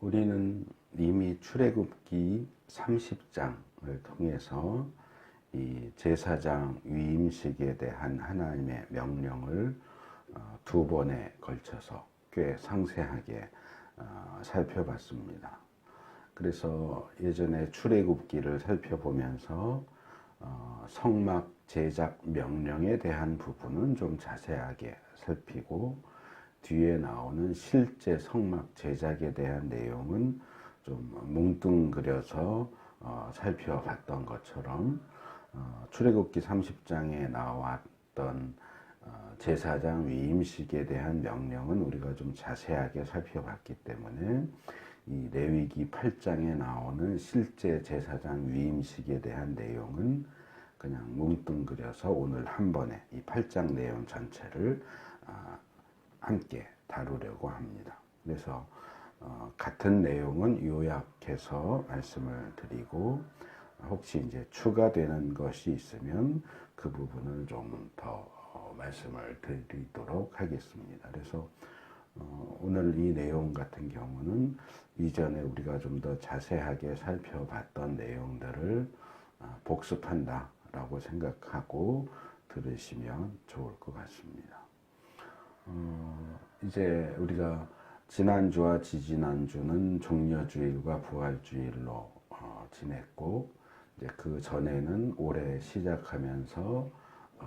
우리는 이미 출애굽기 30장을 통해서 이 제사장 위임식에 대한 하나님의 명령을 두 번에 걸쳐서 꽤 상세하게 살펴봤습니다. 그래서 예전에 출애굽기를 살펴보면서 성막 제작 명령에 대한 부분은 좀 자세하게 살피고, 뒤에 나오는 실제 성막 제작에 대한 내용은 좀 뭉뚱그려서 살펴봤던 것처럼 출애굽기 30장에 나왔던 제사장 위임식에 대한 명령은 우리가 좀 자세하게 살펴봤기 때문에 이 레위기 8장에 나오는 실제 제사장 위임식에 대한 내용은 그냥 뭉뚱그려서 오늘 한 번에 이 8장 내용 전체를 함께 다루려고 합니다. 그래서 같은 내용은 요약해서 말씀을 드리고, 혹시 이제 추가되는 것이 있으면 그 부분을 좀 더 말씀을 드리도록 하겠습니다. 그래서 오늘 이 내용 같은 경우는 이전에 우리가 좀 더 자세하게 살펴봤던 내용들을 복습한다라고 생각하고 들으시면 좋을 것 같습니다. 이제 우리가 지난주와 지지난주는 종려주일과 부활주일로 지냈고, 이제 그 전에는 올해 시작하면서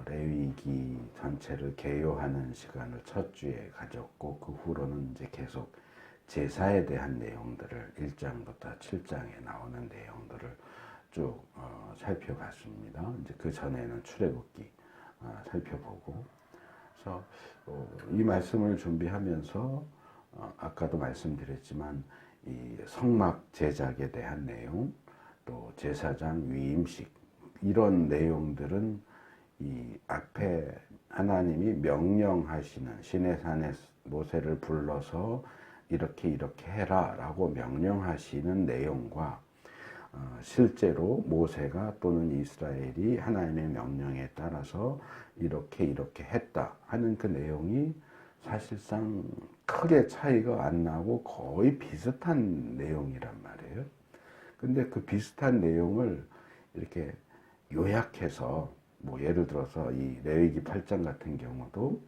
레위기 전체를 개요하는 시간을 첫 주에 가졌고, 그 후로는 이제 계속 제사에 대한 내용들을 1장부터 7장에 나오는 내용들을 쭉 살펴봤습니다. 이제 그 전에는 출애굽기 살펴보고, 그래서 이 말씀을 준비하면서 아까도 말씀드렸지만 이 성막 제작에 대한 내용, 또 제사장 위임식, 이런 내용들은 이 앞에 하나님이 명령하시는, 시내산에 모세를 불러서 이렇게 해라 라고 명령하시는 내용과 실제로 모세가 또는 이스라엘이 하나님의 명령에 따라서 이렇게 했다 하는 그 내용이 사실상 크게 차이가 안 나고 거의 비슷한 내용이란 말이에요. 근데 그 비슷한 내용을 이렇게 요약해서, 뭐 예를 들어서 이 레위기 8장 같은 경우도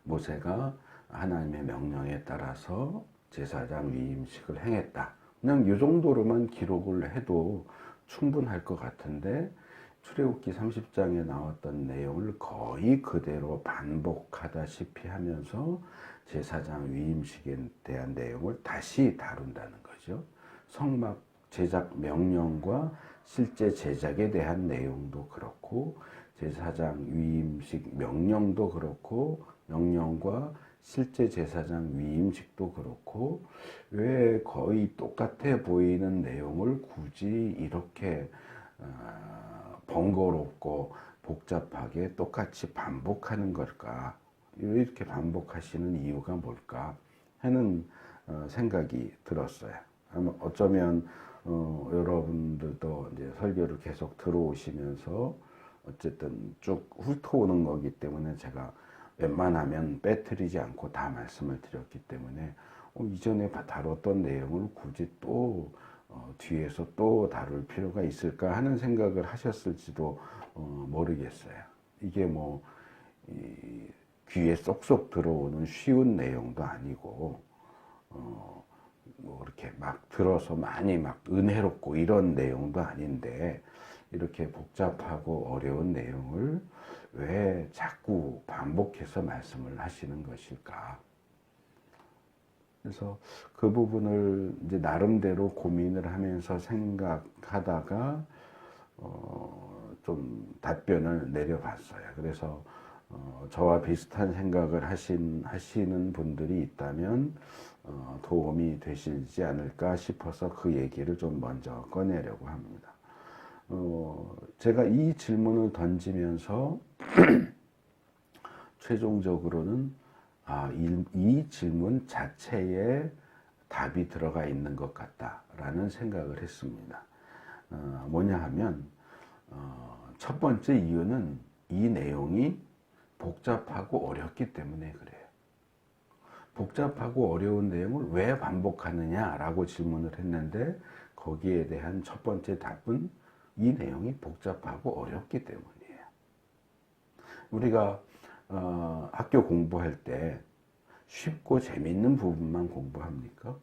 모세가 하나님의 명령에 따라서 제사장 위임식을 행했다, 그냥 이 정도로만 기록을 해도 충분할 것 같은데, 출애굽기 30장에 나왔던 내용을 거의 그대로 반복하다시피 하면서 제사장 위임식에 대한 내용을 다시 다룬다는 거죠. 성막 제작 명령과 실제 제작에 대한 내용도 그렇고, 제사장 위임식 명령도 그렇고, 명령과 실제 제사장 위임식도 그렇고, 왜 거의 똑같아 보이는 내용을 굳이 이렇게 번거롭고 복잡하게 똑같이 반복하는 걸까? 이렇게 반복하시는 이유가 뭘까 하는 생각이 들었어요. 어쩌면 여러분들도 이제 설교를 계속 들어오시면서 어쨌든 쭉 훑어오는 거기 때문에 제가 웬만하면 빼뜨리지 않고 다 말씀을 드렸기 때문에 이전에 다뤘던 내용을 굳이 또 뒤에서 또 다룰 필요가 있을까 하는 생각을 하셨을지도 모르겠어요. 이게 뭐 귀에 쏙쏙 들어오는 쉬운 내용도 아니고, 뭐 이렇게 막 들어서 많이 막 은혜롭고 이런 내용도 아닌데, 이렇게 복잡하고 어려운 내용을 왜 자꾸 반복해서 말씀을 하시는 것일까? 그래서 그 부분을 이제 나름대로 고민을 하면서 생각하다가 좀 답변을 내려봤어요. 그래서 저와 비슷한 생각을 하시는 분들이 있다면 도움이 되시지 않을까 싶어서 그 얘기를 좀 먼저 꺼내려고 합니다. 제가 이 질문을 던지면서 최종적으로는 이 질문 자체에 답이 들어가 있는 것 같다라는 생각을 했습니다. 뭐냐 하면 첫 번째 이유는 이 내용이 복잡하고 어렵기 때문에 그래요. 복잡하고 어려운 내용을 왜 반복하느냐라고 질문을 했는데 거기에 대한 첫 번째 답은 이 내용이 복잡하고 어렵기 때문이에요. 우리가 학교 공부할 때 쉽고 재밌는 부분만 공부합니까?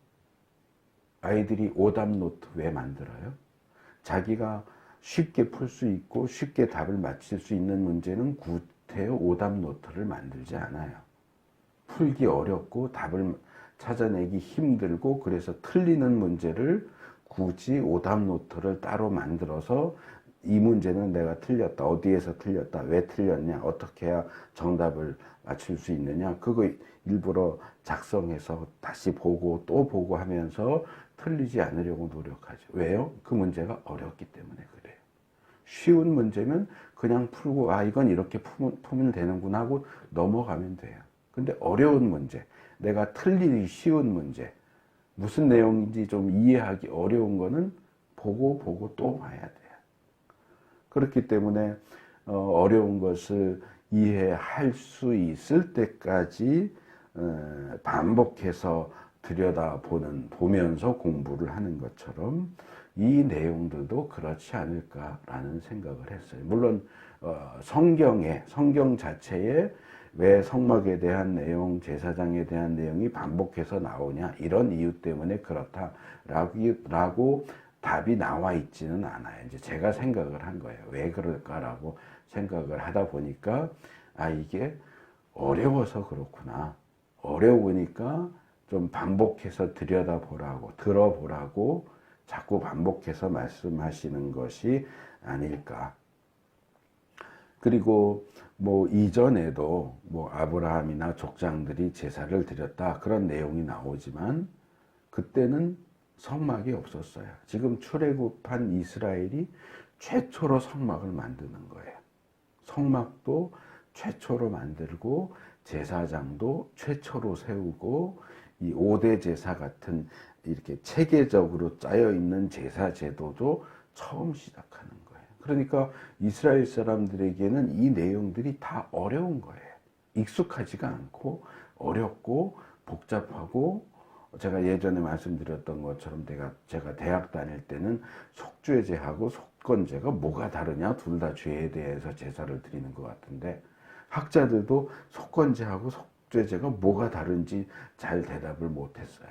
아이들이 오답 노트 왜 만들어요? 자기가 쉽게 풀 수 있고 쉽게 답을 맞힐 수 있는 문제는 구태여 오답 노트를 만들지 않아요. 풀기 어렵고 답을 찾아내기 힘들고 그래서 틀리는 문제를 굳이 오답 노트를 따로 만들어서 이 문제는 내가 틀렸다. 어디에서 틀렸다. 왜 틀렸냐. 어떻게 해야 정답을 맞출 수 있느냐. 그거 일부러 작성해서 다시 보고 또 보고 하면서 틀리지 않으려고 노력하죠. 왜요? 그 문제가 어렵기 때문에 그래요. 쉬운 문제면 그냥 풀고 이건 이렇게 풀면 되는구나 하고 넘어가면 돼요. 근데 어려운 문제, 내가 틀리기 쉬운 문제, 무슨 내용인지 좀 이해하기 어려운 거는 보고 또 봐야 돼요. 그렇기 때문에 어려운 것을 이해할 수 있을 때까지 반복해서 보면서 공부를 하는 것처럼 이 내용들도 그렇지 않을까라는 생각을 했어요. 물론 성경 자체에 왜 성막에 대한 내용, 제사장에 대한 내용이 반복해서 나오냐 이런 이유 때문에 그렇다라고 답이 나와 있지는 않아요. 이제 제가 생각을 한 거예요. 왜 그럴까라고 생각을 하다 보니까 이게 어려워서 그렇구나. 어려우니까 좀 반복해서 들어보라고 자꾸 반복해서 말씀하시는 것이 아닐까. 그리고 이전에도 아브라함이나 족장들이 제사를 드렸다 그런 내용이 나오지만 그때는 성막이 없었어요. 지금 출애굽한 이스라엘이 최초로 성막을 만드는 거예요. 성막도 최초로 만들고 제사장도 최초로 세우고 이 5대 제사 같은 이렇게 체계적으로 짜여 있는 제사 제도도 처음 시작하는 거예요. 그러니까 이스라엘 사람들에게는 이 내용들이 다 어려운 거예요. 익숙하지가 않고 어렵고 복잡하고 제가 예전에 말씀드렸던 것처럼 제가 대학 다닐 때는 속죄제하고 속건제가 뭐가 다르냐 둘 다 죄에 대해서 제사를 드리는 것 같은데 학자들도 속건제하고 속죄제가 뭐가 다른지 잘 대답을 못했어요.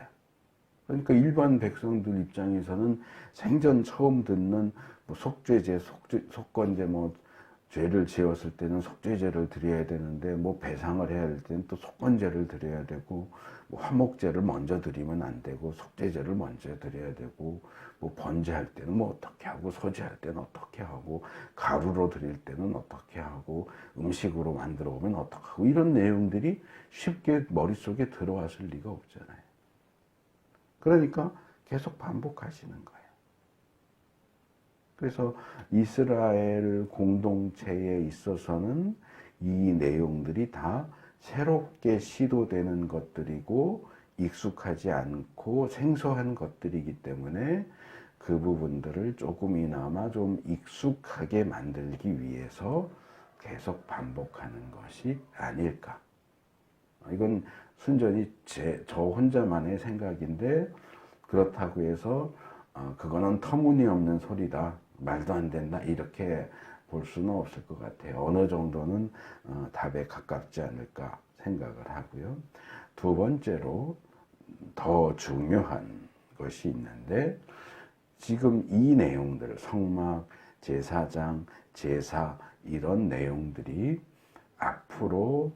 그러니까 일반 백성들 입장에서는 생전 처음 듣는 속죄제, 속건제 죄를 지었을 때는 속죄제를 드려야 되는데 배상을 해야 할 때는 또 속건제를 드려야 되고 화목제를 먼저 드리면 안 되고 속죄제를 먼저 드려야 되고 번제할 때는 어떻게 하고 소제할 때는 어떻게 하고 가루로 드릴 때는 어떻게 하고 음식으로 만들어 오면 어떻게 하고 이런 내용들이 쉽게 머릿속에 들어왔을 리가 없잖아요. 그러니까 계속 반복하시는 거예요. 그래서 이스라엘 공동체에 있어서는 이 내용들이 다 새롭게 시도되는 것들이고 익숙하지 않고 생소한 것들이기 때문에 그 부분들을 조금이나마 좀 익숙하게 만들기 위해서 계속 반복하는 것이 아닐까. 이건 순전히 저 혼자만의 생각인데 그렇다고 해서 그거는 터무니없는 소리다. 말도 안 된다. 이렇게 볼 수는 없을 것 같아요. 어느 정도는 답에 가깝지 않을까 생각을 하고요. 두 번째로 더 중요한 것이 있는데 지금 이 내용들, 성막, 제사장, 제사 이런 내용들이 앞으로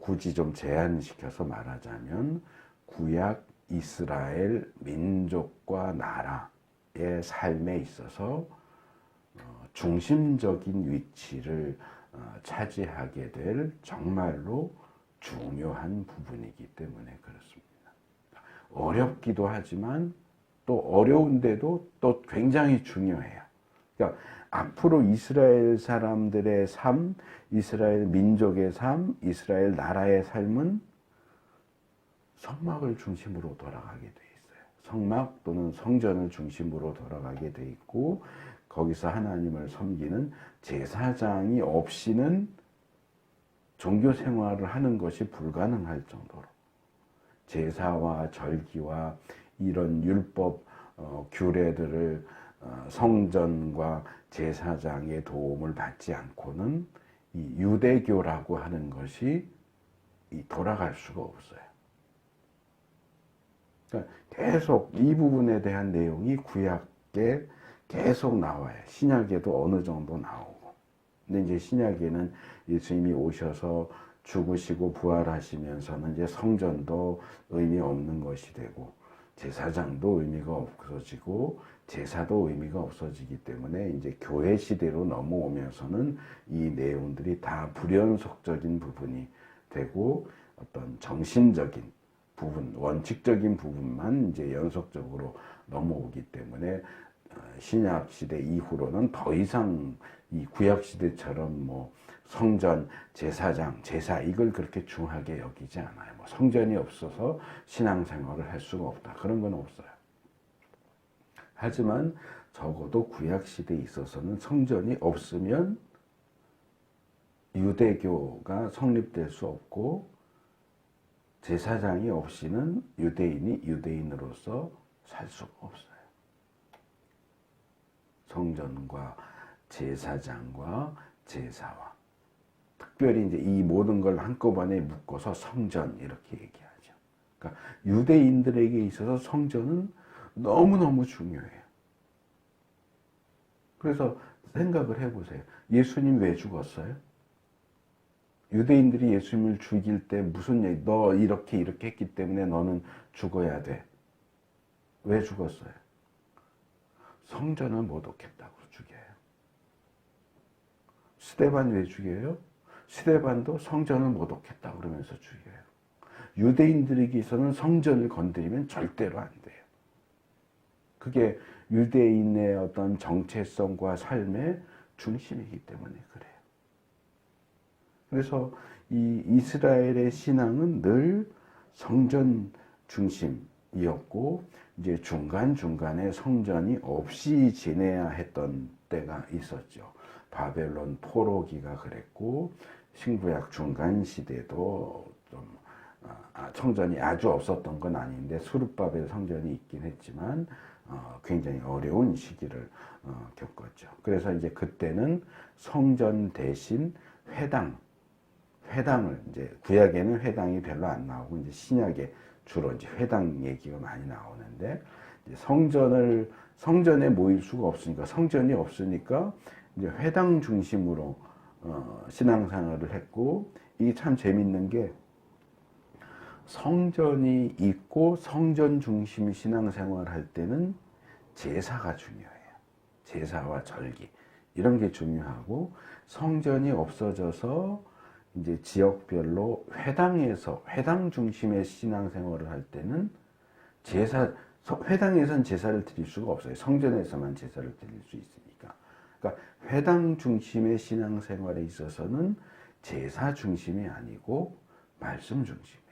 굳이 좀 제한시켜서 말하자면 구약 이스라엘 민족과 나라의 삶에 있어서 중심적인 위치를 차지하게 될 정말로 중요한 부분이기 때문에 그렇습니다. 어렵기도 하지만 또 어려운데도 또 굉장히 중요해요. 그러니까 앞으로 이스라엘 사람들의 삶, 이스라엘 민족의 삶, 이스라엘 나라의 삶은 성막을 중심으로 돌아가게 돼 있어요. 성막 또는 성전을 중심으로 돌아가게 돼 있고 거기서 하나님을 섬기는 제사장이 없이는 종교 생활을 하는 것이 불가능할 정도로 제사와 절기와 이런 율법 규례들을 성전과 제사장의 도움을 받지 않고는 이 유대교라고 하는 것이 돌아갈 수가 없어요. 그러니까 계속 이 부분에 대한 내용이 구약에 계속 나와요. 신약에도 어느 정도 나오고. 근데 이제 신약에는 예수님이 오셔서 죽으시고 부활하시면서는 이제 성전도 의미 없는 것이 되고 제사장도 의미가 없어지고 제사도 의미가 없어지기 때문에 이제 교회 시대로 넘어오면서는 이 내용들이 다 불연속적인 부분이 되고 어떤 정신적인 부분, 원칙적인 부분만 이제 연속적으로 넘어오기 때문에 신약 시대 이후로는 더 이상 이 구약 시대처럼 뭐 성전, 제사장, 제사 이걸 그렇게 중하게 여기지 않아요. 뭐 성전이 없어서 신앙생활을 할 수가 없다. 그런 건 없어요. 하지만 적어도 구약 시대에 있어서는 성전이 없으면 유대교가 성립될 수 없고 제사장이 없이는 유대인이 유대인으로서 살 수가 없어요. 성전과 제사장과 제사와 특별히 이제 이 모든 걸 한꺼번에 묶어서 성전 이렇게 얘기하죠. 그러니까 유대인들에게 있어서 성전은 너무너무 중요해요. 그래서 생각을 해보세요. 예수님 왜 죽었어요? 유대인들이 예수님을 죽일 때 무슨 얘기, 너 이렇게 했기 때문에 너는 죽어야 돼. 왜 죽었어요? 성전을 못 얻겠다고 죽여요. 스데반 왜 죽여요? 스데반도 성전을 못 얻겠다고 그러면서 죽여요. 유대인들에게서는 성전을 건드리면 절대로 안 돼요. 그게 유대인의 어떤 정체성과 삶의 중심이기 때문에 그래요. 그래서 이 이스라엘의 신앙은 늘 성전 중심이었고 이제 중간중간에 성전이 없이 지내야 했던 때가 있었죠. 바벨론 포로기가 그랬고 신구약 중간 시대도 좀 성전이 아주 없었던 건 아닌데 수르바벨 성전이 있긴 했지만 굉장히 어려운 시기를 겪었죠. 그래서 이제 그때는 성전 대신 회당을 이제 구약에는 회당이 별로 안 나오고 이제 신약에 주로 이제 회당 얘기가 많이 나오는데 이제 성전에 모일 수가 없으니까 성전이 없으니까 이제 회당 중심으로 신앙생활을 했고 이게 참 재밌는 게 성전이 있고 성전 중심 신앙생활을 할 때는 제사가 중요해요. 제사와 절기 이런 게 중요하고 성전이 없어져서 이제 지역별로 회당 중심의 신앙생활을 할 때는 회당에선 제사를 드릴 수가 없어요. 성전에서만 제사를 드릴 수 있으니까. 그러니까 회당 중심의 신앙생활에 있어서는 제사 중심이 아니고 말씀 중심이에요.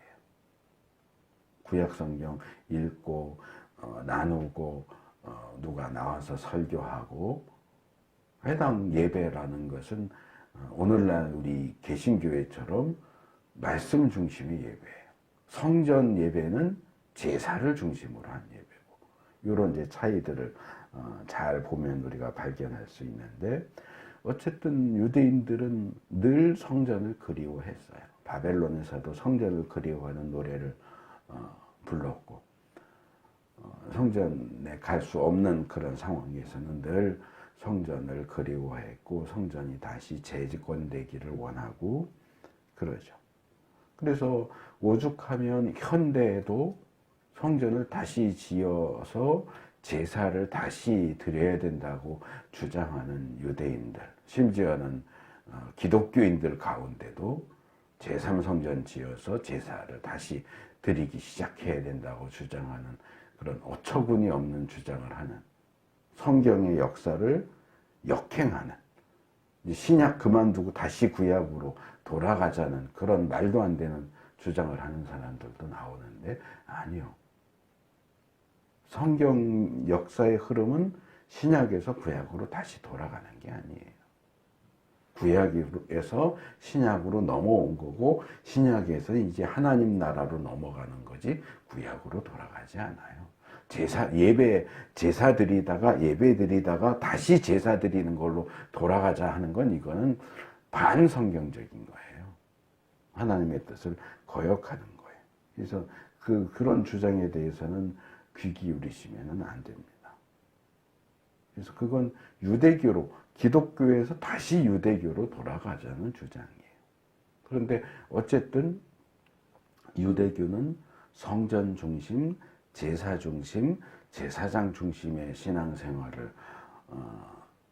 구약 성경 읽고 나누고 누가 나와서 설교하고 회당 예배라는 것은 오늘날 우리 개신교회처럼 말씀 중심의 예배예요. 성전 예배는 제사를 중심으로 한 예배고 이런 이제 차이들을 잘 보면 우리가 발견할 수 있는데 어쨌든 유대인들은 늘 성전을 그리워했어요. 바벨론에서도 성전을 그리워하는 노래를 불렀고 성전에 갈 수 없는 그런 상황에서는 늘 성전을 그리워했고 성전이 다시 재건되기를 원하고 그러죠. 그래서 오죽하면 현대에도 성전을 다시 지어서 제사를 다시 드려야 된다고 주장하는 유대인들, 심지어는 기독교인들 가운데도 제3성전 지어서 제사를 다시 드리기 시작해야 된다고 주장하는 그런 어처구니 없는 주장을 하는 성경의 역사를 역행하는 신약 그만두고 다시 구약으로 돌아가자는 그런 말도 안 되는 주장을 하는 사람들도 나오는데 아니요. 성경 역사의 흐름은 신약에서 구약으로 다시 돌아가는 게 아니에요. 구약에서 신약으로 넘어온 거고, 신약에서 이제 하나님 나라로 넘어가는 거지 구약으로 돌아가지 않아요. 제사 드리다가 예배 드리다가 다시 제사 드리는 걸로 돌아가자 하는 건 이거는 반성경적인 거예요. 하나님의 뜻을 거역하는 거예요. 그래서 그런 주장에 대해서는 귀 기울이시면 안 됩니다. 그래서 그건 유대교로, 기독교에서 다시 유대교로 돌아가자는 주장이에요. 그런데 어쨌든 유대교는 성전 중심, 제사 중심, 제사장 중심의 신앙생활을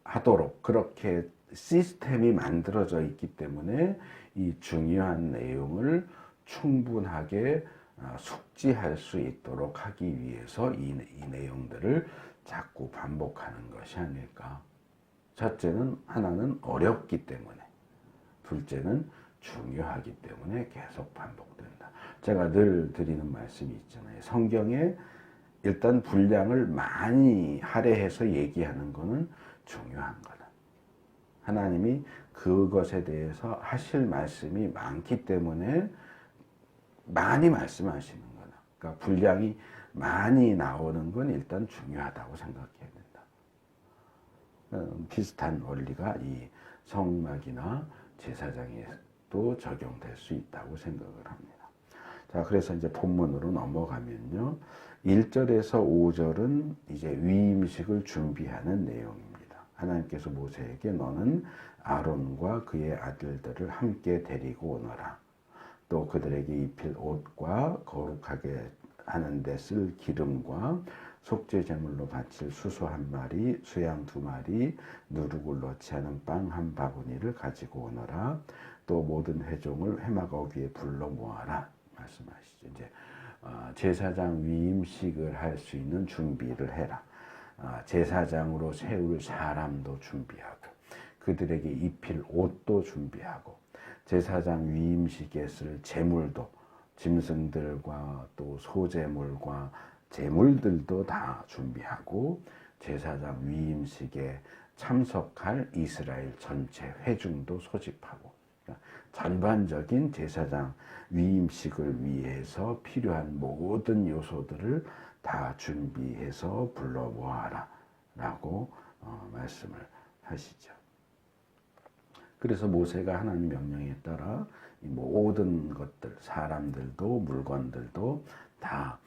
하도록 그렇게 시스템이 만들어져 있기 때문에 이 중요한 내용을 충분하게 숙지할 수 있도록 하기 위해서 이 내용들을 자꾸 반복하는 것이 아닐까. 첫째는, 하나는 어렵기 때문에, 둘째는 중요하기 때문에 계속 반복된다. 제가 늘 드리는 말씀이 있잖아요. 성경에 일단 분량을 많이 할애해서 얘기하는 거는 중요한 거다. 하나님이 그것에 대해서 하실 말씀이 많기 때문에 많이 말씀하시는 거다. 그러니까 분량이 많이 나오는 건 일단 중요하다고 생각해야 된다. 비슷한 원리가 이 성막이나 제사장에도 적용될 수 있다고 생각을 합니다. 자, 그래서 이제 본문으로 넘어가면요. 1절에서 5절은 이제 위임식을 준비하는 내용입니다. 하나님께서 모세에게 너는 아론과 그의 아들들을 함께 데리고 오너라. 또 그들에게 입힐 옷과 거룩하게 하는 데 쓸 기름과 속죄 제물로 바칠 수소 1마리, 수양 2마리, 누룩을 넣지 않은 빵 1바구니를 가지고 오너라. 또 모든 회종을 회막 위에 불러 모아라. 말씀하시죠. 이제 제사장 위임식을 할 수 있는 준비를 해라. 제사장으로 세울 사람도 준비하고, 그들에게 입힐 옷도 준비하고, 제사장 위임식에 쓸 제물도, 짐승들과 또 소제물과 제물들도 다 준비하고, 제사장 위임식에 참석할 이스라엘 전체 회중도 소집하고, 그러니까 전반적인 제사장 위임식을 위해서 필요한 모든 요소들을 다 준비해서 불러 모아라 라고 말씀을 하시죠. 그래서 모세가 하나님 명령에 따라 모든 것들, 사람들도 물건들도 다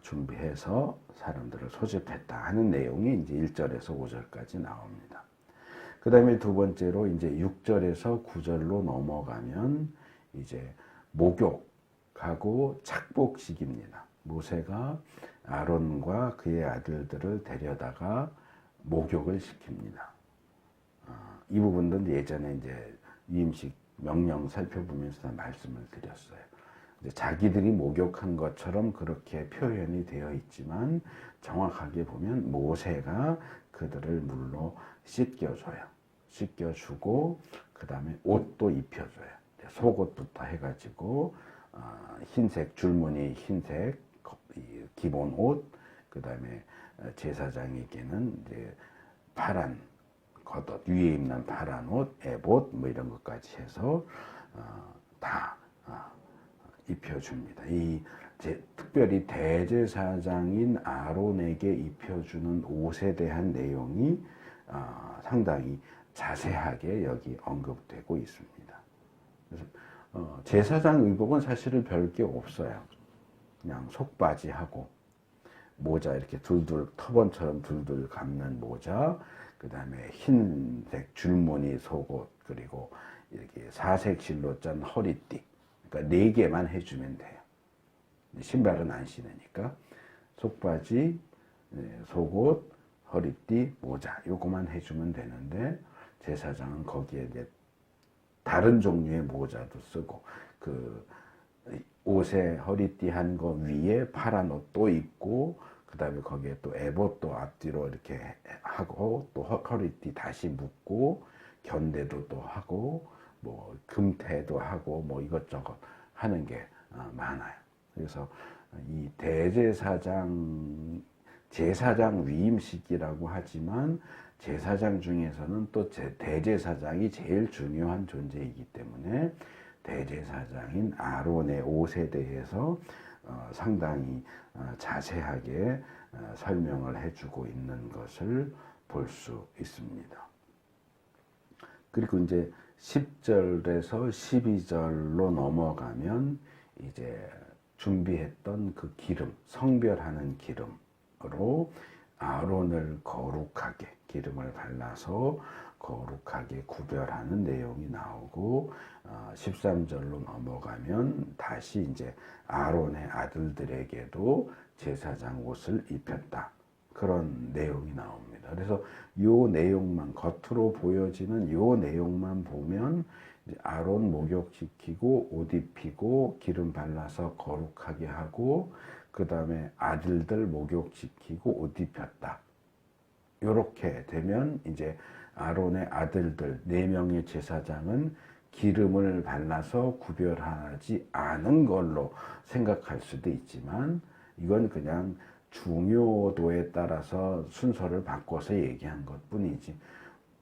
준비해서 사람들을 소집했다 하는 내용이 이제 1절에서 5절까지 나옵니다. 그 다음에 두 번째로 이제 6절에서 9절로 넘어가면 이제 목욕하고 착복식입니다. 모세가 아론과 그의 아들들을 데려다가 목욕을 시킵니다. 이 부분도 예전에 이제 위임식 명령 살펴보면서 다 말씀을 드렸어요. 자기들이 목욕한 것처럼 그렇게 표현이 되어 있지만 정확하게 보면 모세가 그들을 물로 씻겨줘요. 씻겨주고 그 다음에 옷도 입혀줘요. 속옷부터 해가지고 흰색 줄무늬 흰색 기본 옷, 그 다음에 제사장에게는 이제 파란 겉옷, 위에 입는 파란 옷, 에봇 뭐 이런 것까지 해서 다 입혀줍니다. 특별히 대제사장인 아론에게 입혀주는 옷에 대한 내용이 상당히 자세하게 여기 언급되고 있습니다. 그래서 제사장 의복은 사실은 별게 없어요. 그냥 속바지하고 모자 이렇게 둘둘 터번처럼 둘둘 감는 모자, 그 다음에 흰색 줄무늬 속옷, 그리고 이렇게 사색 실로 짠 허리띠, 그러니까 4개만 해주면 돼요. 신발은 안 신으니까 속바지, 속옷, 허리띠, 모자 요거만 해주면 되는데 제사장은 거기에 이제 다른 종류의 모자도 쓰고 그 옷에 허리띠 한 거 위에 파란 옷도 입고 그 다음에 거기에 또 에봇도 앞뒤로 이렇게 하고 또 허리띠 다시 묶고 견대도 또 하고 뭐 금태도 하고 뭐 이것저것 하는 게 많아요. 그래서 이 대제사장 제사장 위임식이라고 하지만 제사장 중에서는 또 대제사장이 제일 중요한 존재이기 때문에 대제사장인 아론의 옷에 대해서 상당히 자세하게 설명을 해주고 있는 것을 볼 수 있습니다. 그리고 이제 10절에서 12절로 넘어가면 이제 준비했던 그 기름, 성별하는 기름으로 아론을 거룩하게 기름을 발라서 거룩하게 구별하는 내용이 나오고 13절로 넘어가면 다시 이제 아론의 아들들에게도 제사장 옷을 입혔다. 그런 내용이 나옵니다. 그래서 요 내용만 겉으로 보여지는 요 내용만 보면 아론 목욕시키고 옷 입히고 기름 발라서 거룩하게 하고 그 다음에 아들들 목욕시키고 옷 입혔다. 요렇게 되면 이제 아론의 아들들 4명의 제사장은 기름을 발라서 구별하지 않은 걸로 생각할 수도 있지만 이건 그냥 중요도에 따라서 순서를 바꿔서 얘기한 것 뿐이지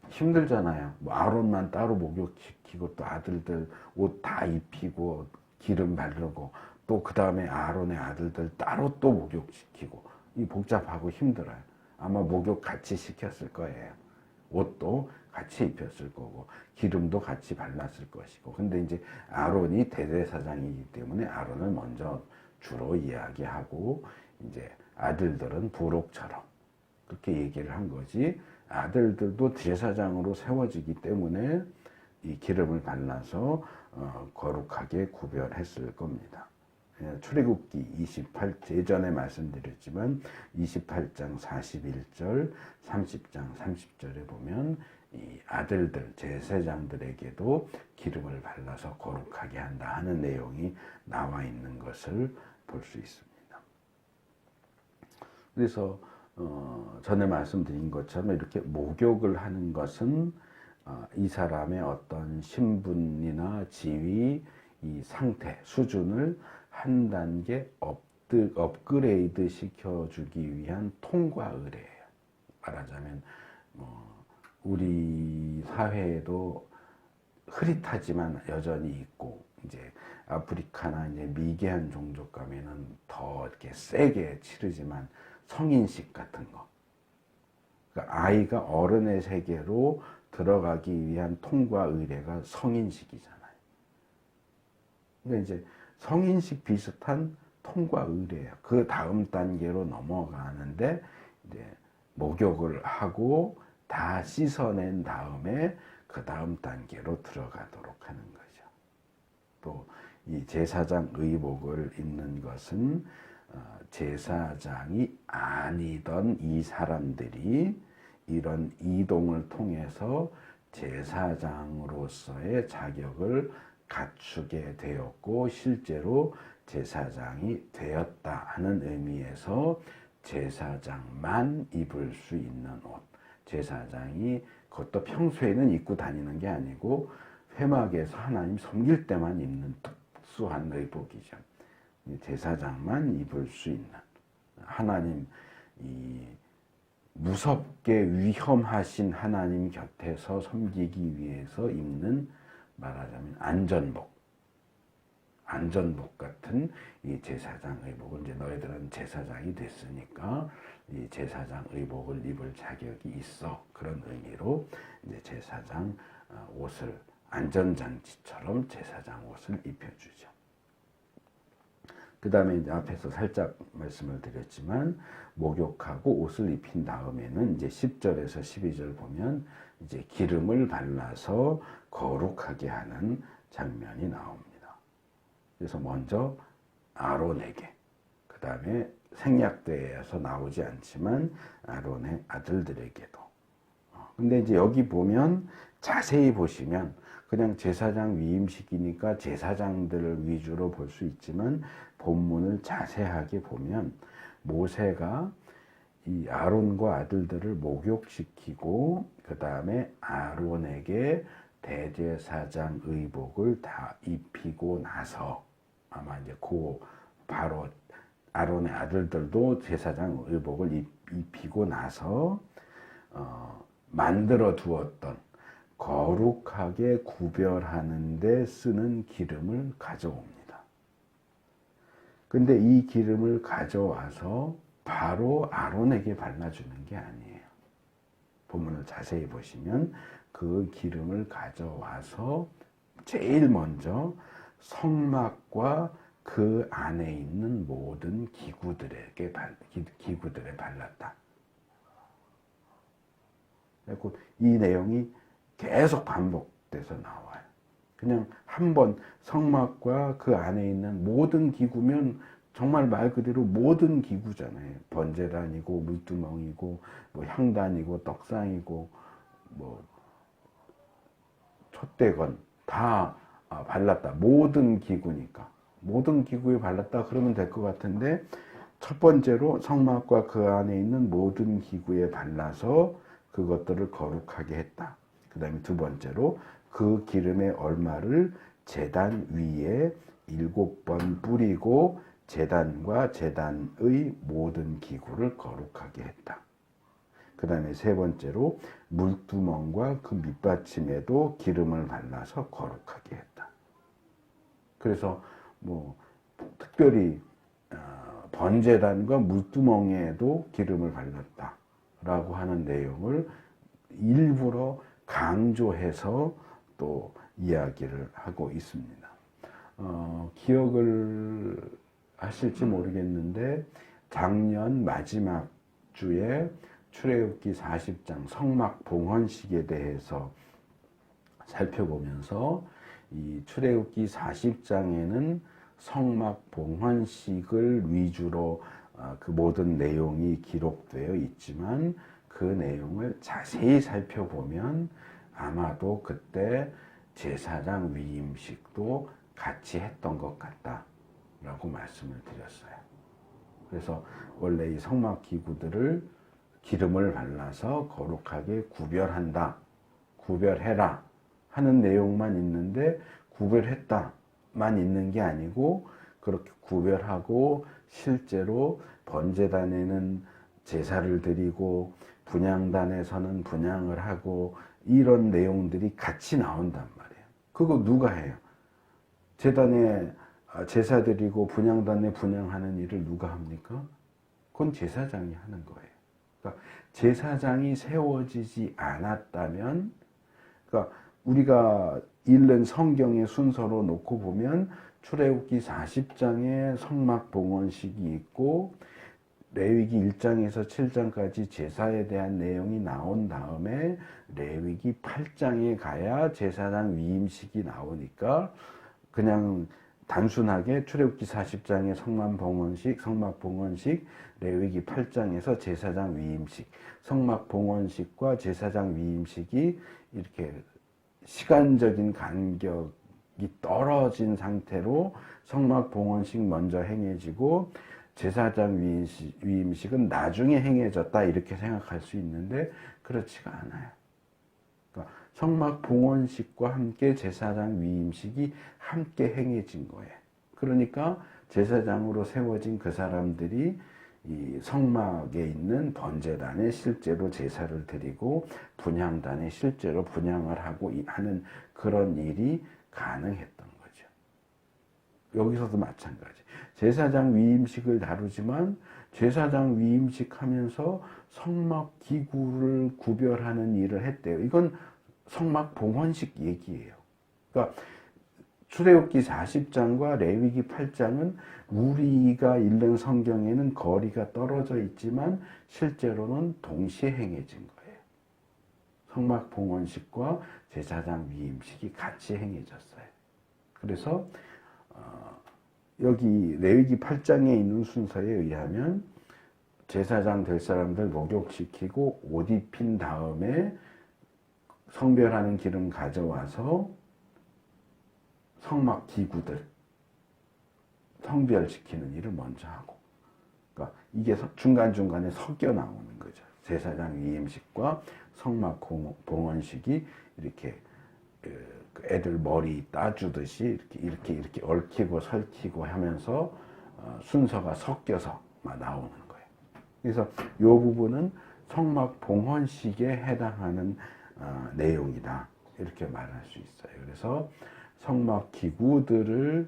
힘들잖아요. 뭐 아론만 따로 목욕시키고 또 아들들 옷 다 입히고 기름 바르고 또 그 다음에 아론의 아들들 따로 또 목욕시키고 이 복잡하고 힘들어요. 아마 목욕 같이 시켰을 거예요. 옷도 같이 입혔을 거고 기름도 같이 발랐을 것이고 근데 이제 아론이 대제사장이기 때문에 아론을 먼저 주로 이야기하고 이제 아들들은 부록처럼 그렇게 얘기를 한 거지 아들들도 제사장으로 세워지기 때문에 이 기름을 발라서 거룩하게 구별했을 겁니다. 출애굽기 28, 예전에 말씀드렸지만 28장 41절, 30장 30절에 보면 이 아들들, 제사장들에게도 기름을 발라서 거룩하게 한다 하는 내용이 나와 있는 것을 볼 수 있습니다. 그래서 전에 말씀드린 것처럼 이렇게 목욕을 하는 것은 이 사람의 어떤 신분이나 지위, 이 상태, 수준을 한 단계 업그레이드 시켜주기 위한 통과 의례예요. 말하자면 우리 사회에도 흐릿하지만 여전히 있고 이제 아프리카나 이제 미개한 종족 가면은 더 이렇게 세게 치르지만 성인식 같은 거. 그러니까 아이가 어른의 세계로 들어가기 위한 통과 의례가 성인식이잖아요. 그러니까 이제 성인식 비슷한 통과 의례예요. 그 다음 단계로 넘어가는데 이제 목욕을 하고 다 씻어낸 다음에 그 다음 단계로 들어가도록 하는 거죠. 또 이 제사장 의복을 입는 것은 제사장이 아니던 이 사람들이 이런 이동을 통해서 제사장으로서의 자격을 갖추게 되었고 실제로 제사장이 되었다 하는 의미에서 제사장만 입을 수 있는 옷, 제사장이 그것도 평소에는 입고 다니는 게 아니고 회막에서 하나님 섬길 때만 입는 특수한 의복이죠. 제사장만 입을 수 있는 하나님 이 무섭게 위험하신 하나님 곁에서 섬기기 위해서 입는 말하자면 안전복 같은 이 제사장 의복을 이제 너희들은 제사장이 됐으니까 이 제사장 의복을 입을 자격이 있어 그런 의미로 이제 제사장 옷을 안전장치처럼 제사장 옷을 입혀주죠. 그 다음에 이제 앞에서 살짝 말씀을 드렸지만 목욕하고 옷을 입힌 다음에는 이제 10절에서 12절 보면 이제 기름을 발라서 거룩하게 하는 장면이 나옵니다. 그래서 먼저 아론에게, 그 다음에 생략되어서 나오지 않지만 아론의 아들들에게도. 근데 이제 여기 보면 자세히 보시면 그냥 제사장 위임식이니까 제사장들을 위주로 볼 수 있지만 본문을 자세하게 보면 모세가 이 아론과 아들들을 목욕시키고 그 다음에 아론에게 대제사장 의복을 다 입히고 나서 아마 이제 그 바로 아론의 아들들도 제사장 의복을 입히고 나서 만들어 두었던 거룩하게 구별하는 데 쓰는 기름을 가져옵니다. 근데 이 기름을 가져와서 바로 아론에게 발라주는 게 아니에요. 본문을 자세히 보시면 그 기름을 가져와서 제일 먼저 성막과 그 안에 있는 모든 기구들에 발랐다. 그리고 이 내용이 계속 반복돼서 나와요. 그냥 한번 성막과 그 안에 있는 모든 기구면 정말 말 그대로 모든 기구잖아요. 번제단이고 물두멍이고 뭐 향단이고 떡상이고 뭐 촛대건 다 발랐다. 모든 기구니까. 모든 기구에 발랐다 그러면 될 것 같은데 첫 번째로 성막과 그 안에 있는 모든 기구에 발라서 그것들을 거룩하게 했다. 그 다음에 두 번째로 그 기름의 얼마를 제단 위에 7번 뿌리고 제단과 제단의 모든 기구를 거룩하게 했다. 그 다음에 세 번째로 물두멍과 그 밑받침에도 기름을 발라서 거룩하게 했다. 그래서 뭐 특별히 번제단과 물두멍에도 기름을 발랐다라고 하는 내용을 일부러 강조해서 또 이야기를 하고 있습니다. 기억을 하실지 모르겠는데 작년 마지막 주에 출애굽기 40장 성막 봉헌식에 대해서 살펴보면서 이 출애굽기 40장에는 성막 봉헌식을 위주로 그 모든 내용이 기록되어 있지만 그 내용을 자세히 살펴보면 아마도 그때 제사장 위임식도 같이 했던 것 같다라고 말씀을 드렸어요. 그래서 원래 이 성막 기구들을 기름을 발라서 거룩하게 구별한다, 구별해라 하는 내용만 있는데 구별했다만 있는 게 아니고 그렇게 구별하고 실제로 번제단에는 제사를 드리고 분향단에서는 분향을 하고 이런 내용들이 같이 나온단 말이에요. 그거 누가 해요? 제단에 제사 드리고 분향단에 분향하는 일을 누가 합니까? 그건 제사장이 하는 거예요. 그러니까 제사장이 세워지지 않았다면, 그러니까 우리가 읽는 성경의 순서로 놓고 보면 출애굽기 40장에 성막 봉헌식이 있고 레위기 1장에서 7장까지 제사에 대한 내용이 나온 다음에 레위기 8장에 가야 제사장 위임식이 나오니까 그냥 단순하게 출애굽기 40장의 성막 봉헌식, 레위기 8장에서 제사장 위임식, 성막 봉헌식과 제사장 위임식이 이렇게 시간적인 간격이 떨어진 상태로 성막 봉헌식 먼저 행해지고 제사장 위임식은 나중에 행해졌다 이렇게 생각할 수 있는데 그렇지가 않아요. 그러니까 성막 봉헌식과 함께 제사장 위임식이 함께 행해진 거예요. 그러니까 제사장으로 세워진 그 사람들이 이 성막에 있는 번제단에 실제로 제사를 드리고 분향단에 실제로 분향을 하고 하는 그런 일이 가능했던 거죠. 여기서도 마찬가지. 제사장 위임식을 다루지만 제사장 위임식 하면서 성막 기구를 구별하는 일을 했대요. 이건 성막 봉헌식 얘기예요. 그러니까 출애굽기 40장과 레위기 8장은 우리가 읽는 성경에는 거리가 떨어져 있지만 실제로는 동시에 행해진 거예요. 성막 봉헌식과 제사장 위임식이 같이 행해졌어요. 그래서 여기 레위기 8장에 있는 순서에 의하면 제사장 될 사람들 목욕시키고 옷 입힌 다음에 성별하는 기름 가져와서 성막 기구들 성별시키는 일을 먼저 하고, 그러니까 이게 중간중간에 섞여 나오는 거죠. 제사장 위임식과 성막 봉헌식이 이렇게 애들 머리 따주듯이 이렇게 얽히고 설키고 하면서 순서가 섞여서 막 나오는 거예요. 그래서 이 부분은 성막 봉헌식에 해당하는 내용이다. 이렇게 말할 수 있어요. 그래서 성막 기구들을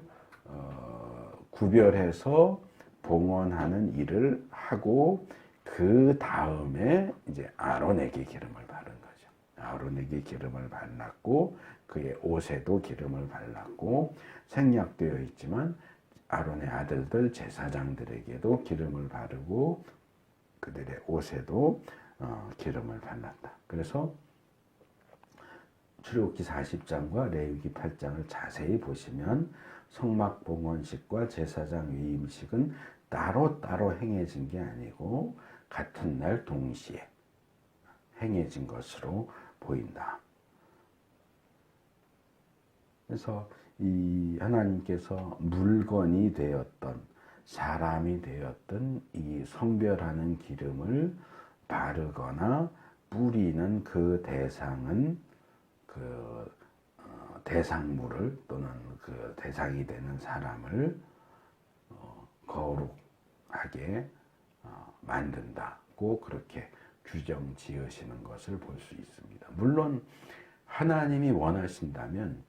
구별해서 봉헌하는 일을 하고 그 다음에 이제 아론에게 기름을 바른 거죠. 아론에게 기름을 발랐고 그의 옷에도 기름을 발랐고 생략되어 있지만 아론의 아들들 제사장들에게도 기름을 바르고 그들의 옷에도 기름을 발랐다. 그래서 출애굽기 40장과 레위기 8장을 자세히 보시면 성막 봉헌식과 제사장 위임식은 따로따로 행해진 게 아니고 같은 날 동시에 행해진 것으로 보인다. 그래서 이 하나님께서 물건이 되었던 사람이 되었던 이 성별하는 기름을 바르거나 뿌리는 그 대상은 그 대상물을 또는 그 대상이 되는 사람을 거룩하게 만든다고 그렇게 규정 지으시는 것을 볼 수 있습니다. 물론 하나님이 원하신다면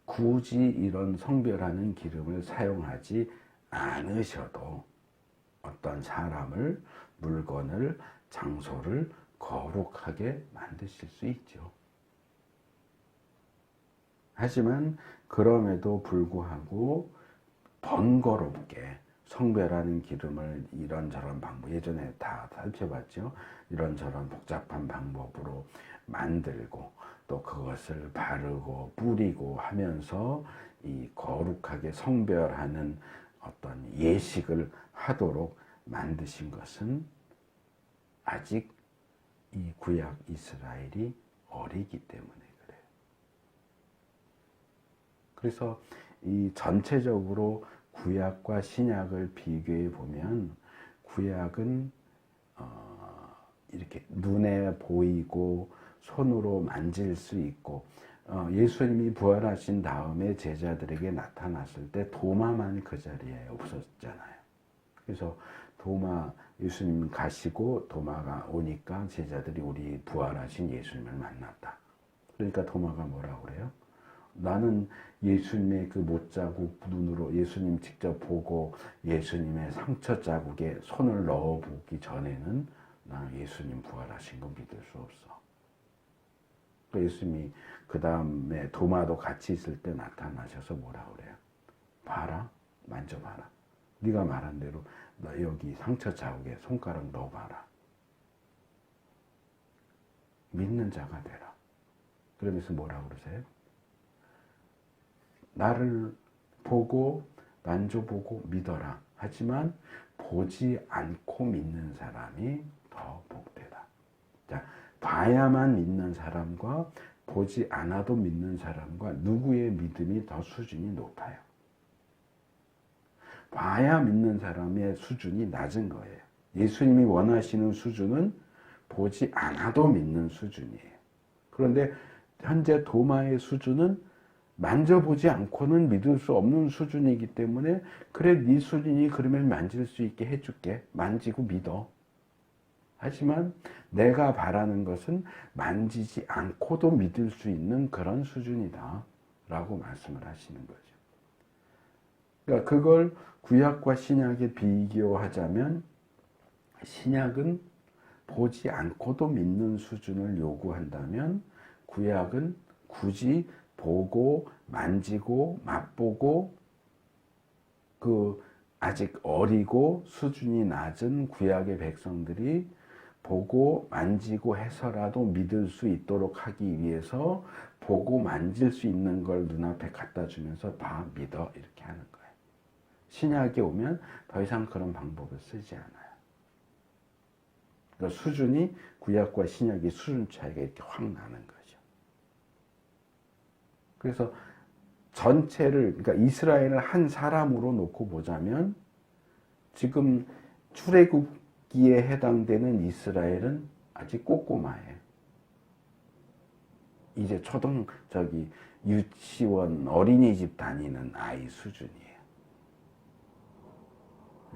굳이 이런 성별하는 기름을 사용하지 않으셔도 어떤 사람을, 물건을, 장소를 거룩하게 만드실 수 있죠. 하지만 그럼에도 불구하고 번거롭게 성별하는 기름을 이런저런 방법, 예전에 다 살펴봤죠. 이런저런 복잡한 방법으로 만들고 또 그것을 바르고 뿌리고 하면서 이 거룩하게 성별하는 어떤 예식을 하도록 만드신 것은 아직 이 구약 이스라엘이 어리기 때문에 그래요. 그래서 이 전체적으로 구약과 신약을 비교해 보면 구약은 이렇게 눈에 보이고 손으로 만질 수 있고 예수님이 부활하신 다음에 제자들에게 나타났을 때 도마만 그 자리에 없었잖아요. 그래서 예수님 가시고 도마가 오니까 제자들이 우리 부활하신 예수님을 만났다. 그러니까 도마가 뭐라고 그래요? 나는 예수님의 그 못자국 눈으로 예수님 직접 보고 예수님의 상처 자국에 손을 넣어보기 전에는 나는 예수님 부활하신 거 믿을 수 없어. 예수님이 그 다음에 도마도 같이 있을 때 나타나셔서 뭐라고 그래요? 봐라, 만져봐라. 네가 말한 대로 너 여기 상처 자국에 손가락 넣어봐라. 믿는 자가 되라. 그러면서 뭐라고 그러세요? 나를 보고 만져보고 믿어라. 하지만 보지 않고 믿는 사람이 더 복되다. 자, 봐야만 믿는 사람과 보지 않아도 믿는 사람과 누구의 믿음이 더 수준이 높아요? 봐야 믿는 사람의 수준이 낮은 거예요. 예수님이 원하시는 수준은 보지 않아도 믿는 수준이에요. 그런데 현재 도마의 수준은 만져보지 않고는 믿을 수 없는 수준이기 때문에 그래 네 수준이 그러면 만질 수 있게 해줄게. 만지고 믿어. 하지만 내가 바라는 것은 만지지 않고도 믿을 수 있는 그런 수준이다 라고 말씀을 하시는 거죠. 그러니까 그걸 구약과 신약에 비교하자면 신약은 보지 않고도 믿는 수준을 요구한다면 구약은 굳이 보고 만지고 맛보고 그 아직 어리고 수준이 낮은 구약의 백성들이 보고 만지고 해서라도 믿을 수 있도록 하기 위해서 보고 만질 수 있는 걸 눈앞에 갖다 주면서 봐, 믿어 이렇게 하는 거예요. 신약에 오면 더 이상 그런 방법을 쓰지 않아요. 그러니까 수준이 구약과 신약의 수준 차이가 이렇게 확 나는 거죠. 그래서 전체를, 그러니까 이스라엘을 한 사람으로 놓고 보자면 지금 출애굽기에 해당되는 이스라엘은 아직 꼬꼬마예요. 이제 유치원 어린이집 다니는 아이 수준이에요.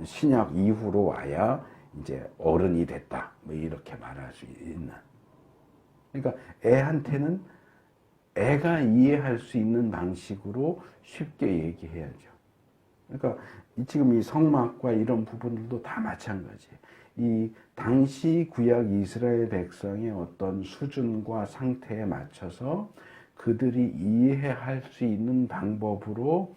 신약 이후로 와야 이제 어른이 됐다. 뭐 이렇게 말할 수 있는. 그러니까 애한테는 애가 이해할 수 있는 방식으로 쉽게 얘기해야죠. 그러니까 지금 이 성막과 이런 부분들도 다 마찬가지. 이 당시 구약 이스라엘 백성의 어떤 수준과 상태에 맞춰서 그들이 이해할 수 있는 방법으로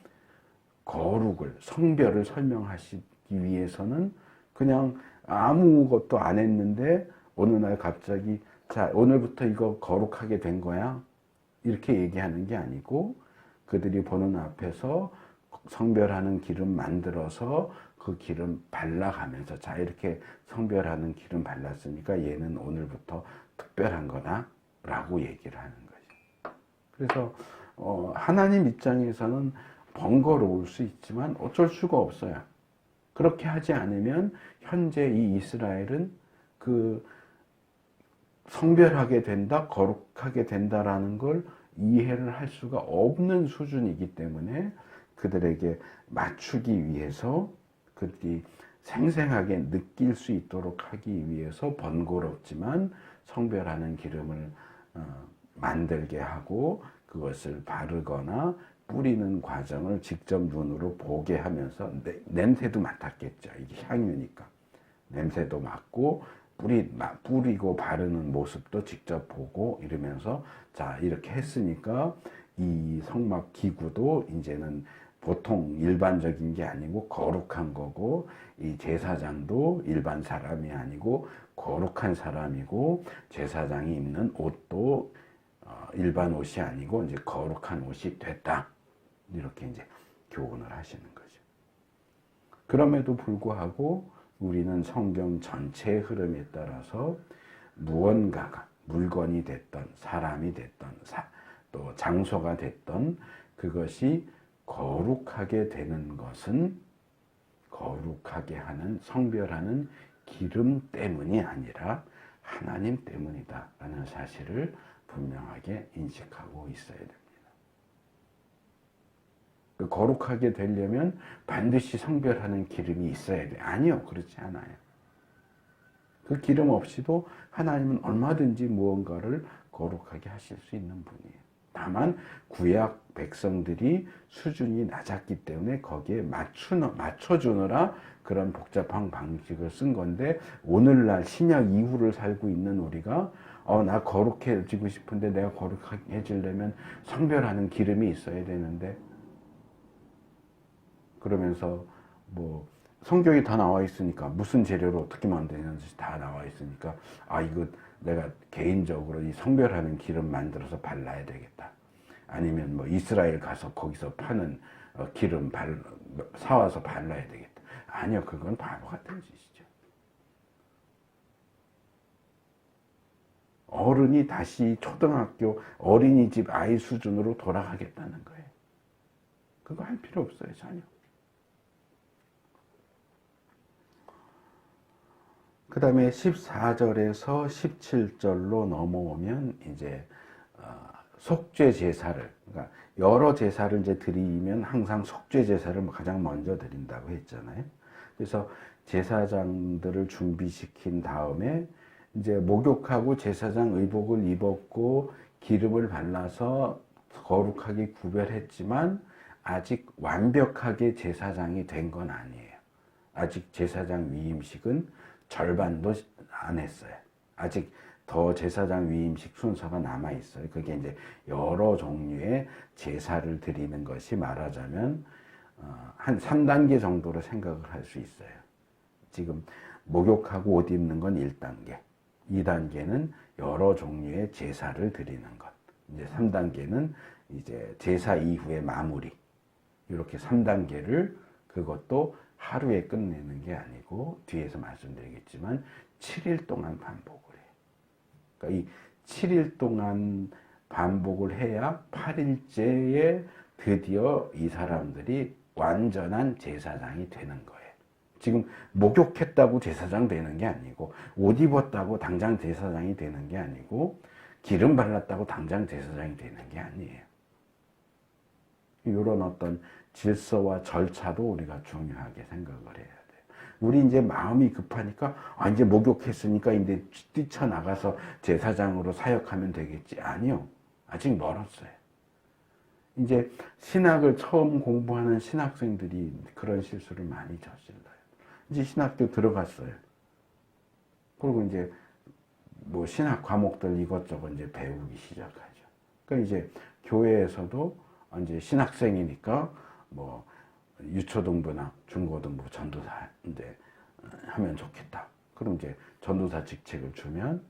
거룩을, 성별을 설명하시기 위해서는 그냥 아무것도 안 했는데 어느 날 갑자기 자, 오늘부터 이거 거룩하게 된 거야. 이렇게 얘기하는 게 아니고 그들이 보는 앞에서 성별하는 기름 만들어서 그 기름 발라가면서 자, 이렇게 성별하는 기름 발랐으니까 얘는 오늘부터 특별한 거다 라고 얘기를 하는 거죠. 그래서 하나님 입장에서는 번거로울 수 있지만 어쩔 수가 없어요. 그렇게 하지 않으면 현재 이 이스라엘은 그 성별하게 된다, 거룩하게 된다라는 걸 이해를 할 수가 없는 수준이기 때문에 그들에게 맞추기 위해서 그들이 생생하게 느낄 수 있도록 하기 위해서 번거롭지만 성별하는 기름을 만들게 하고 그것을 바르거나 뿌리는 과정을 직접 눈으로 보게 하면서 냄새도 맡았겠죠. 이게 향유니까. 냄새도 맡고 뿌리고 바르는 모습도 직접 보고 이러면서 자, 이렇게 했으니까 이 성막 기구도 이제는 보통 일반적인 게 아니고 거룩한 거고 이 제사장도 일반 사람이 아니고 거룩한 사람이고 제사장이 입는 옷도 일반 옷이 아니고 이제 거룩한 옷이 됐다. 이렇게 이제 교훈을 하시는 거죠. 그럼에도 불구하고 우리는 성경 전체의 흐름에 따라서 무언가가 물건이 됐던 사람이 됐던 또 장소가 됐던 그것이 거룩하게 되는 것은 거룩하게 하는 성별하는 기름 때문이 아니라 하나님 때문이다 라는 사실을 분명하게 인식하고 있어야 됩니다. 거룩하게 되려면 반드시 성별하는 기름이 있어야 돼. 아니요, 그렇지 않아요. 그 기름 없이도 하나님은 얼마든지 무언가를 거룩하게 하실 수 있는 분이에요. 다만 구약 백성들이 수준이 낮았기 때문에 거기에 맞춰주느라 그런 복잡한 방식을 쓴 건데 오늘날 신약 이후를 살고 있는 우리가 나 거룩해지고 싶은데 내가 거룩해지려면 성별하는 기름이 있어야 되는데 그러면서 뭐 성경이 다 나와 있으니까 무슨 재료로 어떻게 만드는지 다 나와 있으니까 이거 내가 개인적으로 이 성별하는 기름 만들어서 발라야 되겠다. 아니면 뭐 이스라엘 가서 거기서 파는 기름 사와서 발라야 되겠다. 아니요, 그건 바보 같은 짓이죠. 어른이 다시 초등학교 어린이집 아이 수준으로 돌아가겠다는 거예요. 그거 할 필요 없어요, 전혀. 그 다음에 14절에서 17절로 넘어오면 이제 속죄 제사를, 그러니까 여러 제사를 이제 드리면 항상 속죄 제사를 가장 먼저 드린다고 했잖아요. 그래서 제사장들을 준비시킨 다음에 이제 목욕하고 제사장 의복을 입었고 기름을 발라서 거룩하게 구별했지만 아직 완벽하게 제사장이 된 건 아니에요. 아직 제사장 위임식은 절반도 안 했어요. 아직 더 제사장 위임식 순서가 남아 있어요. 그게 이제 여러 종류의 제사를 드리는 것이 말하자면 한 3단계 정도로 생각을 할 수 있어요. 지금 목욕하고 옷 입는 건 1단계, 2단계는 여러 종류의 제사를 드리는 것, 이제 3단계는 이제 제사 이후의 마무리. 이렇게 3단계를 그것도 하루에 끝내는 게 아니고 뒤에서 말씀드리겠지만 7일 동안 반복을 해요. 그러니까 이 7일 동안 반복을 해야 8일째에 드디어 이 사람들이 완전한 제사장이 되는 거예요. 지금 목욕했다고 제사장 되는 게 아니고 옷 입었다고 당장 제사장이 되는 게 아니고 기름 발랐다고 당장 제사장이 되는 게 아니에요. 이런 어떤 질서와 절차도 우리가 중요하게 생각을 해야 돼요. 우리 이제 마음이 급하니까 이제 목욕했으니까 이제 뛰쳐나가서 제사장으로 사역하면 되겠지. 아니요. 아직 멀었어요. 이제 신학을 처음 공부하는 신학생들이 그런 실수를 많이 저질러요. 이제 신학교 들어갔어요. 그리고 이제 뭐 신학 과목들 이것저것 이제 배우기 시작하죠. 그러니까 이제 교회에서도 이제 신학생이니까 뭐 유초등부나 중고등부 전도사 이제 하면 좋겠다. 그럼 이제 전도사 직책을 주면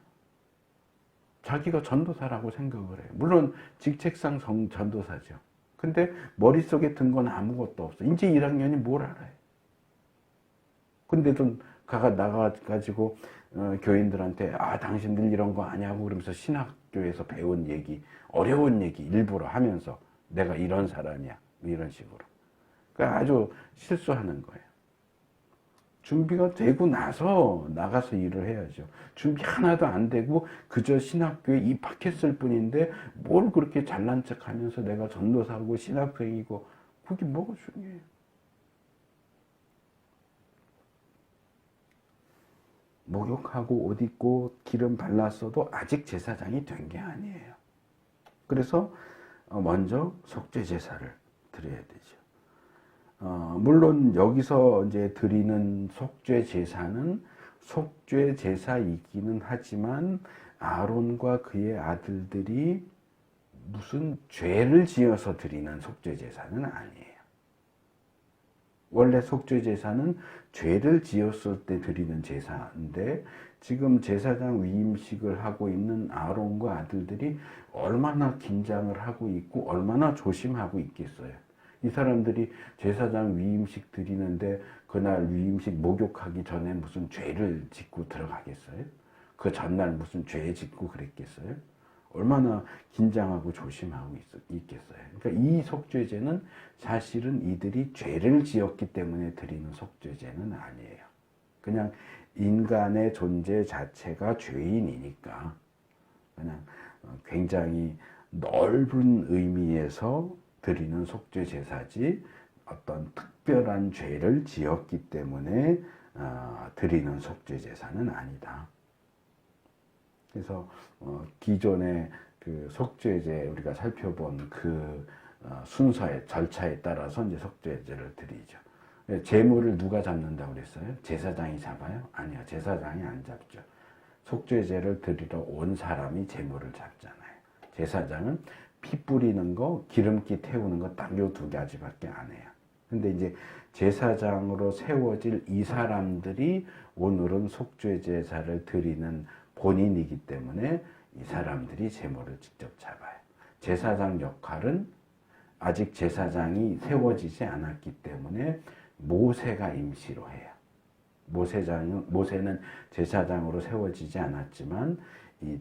자기가 전도사라고 생각을 해요. 물론 직책상 전도사죠. 근데 머릿속에 든 건 아무것도 없어. 이제 1학년이 뭘 알아요. 근데도 나가가지고 교인들한테 당신들 이런 거 아냐고 그러면서 신학교에서 배운 얘기, 어려운 얘기 일부러 하면서 내가 이런 사람이야. 이런 식으로. 그러니까 아주 실수하는 거예요. 준비가 되고 나서 나가서 일을 해야죠. 준비 하나도 안 되고 그저 신학교에 입학했을 뿐인데 뭘 그렇게 잘난 척 하면서 내가 전도사고 신학생이고 그게 뭐가 중요해요. 목욕하고 옷 입고 기름 발랐어도 아직 제사장이 된 게 아니에요. 그래서 먼저 속죄 제사를 드려야 되죠. 물론 여기서 이제 드리는 속죄 제사는 속죄 제사이기는 하지만 아론과 그의 아들들이 무슨 죄를 지어서 드리는 속죄 제사는 아니에요. 원래 속죄 제사는 죄를 지었을 때 드리는 제사인데 지금 제사장 위임식을 하고 있는 아론과 아들들이 얼마나 긴장을 하고 있고 얼마나 조심하고 있겠어요. 이 사람들이 제사장 위임식 드리는데 그날 위임식 목욕하기 전에 무슨 죄를 짓고 들어가겠어요? 그 전날 무슨 죄 짓고 그랬겠어요? 얼마나 긴장하고 조심하고 있겠어요. 그러니까 이 속죄제는 사실은 이들이 죄를 지었기 때문에 드리는 속죄제는 아니에요. 그냥 인간의 존재 자체가 죄인이니까 그냥 굉장히 넓은 의미에서 드리는 속죄 제사지 어떤 특별한 죄를 지었기 때문에 드리는 속죄 제사는 아니다. 그래서 기존의 그 속죄제 우리가 살펴본 그 순서의 절차에 따라서 이제 속죄제를 드리죠. 제물을 누가 잡는다고 그랬어요? 제사장이 잡아요? 아니요, 제사장이 안 잡죠. 속죄제를 드리러 온 사람이 제물을 잡잖아요. 제사장은 피 뿌리는 거, 기름기 태우는 거 딱 요 두 가지밖에 안 해요. 근데 이제 제사장으로 세워질 이 사람들이 오늘은 속죄 제사를 드리는 본인이기 때문에 이 사람들이 제물을 직접 잡아요. 제사장 역할은 아직 제사장이 세워지지 않았기 때문에 모세가 임시로 해요. 모세는 제사장으로 세워지지 않았지만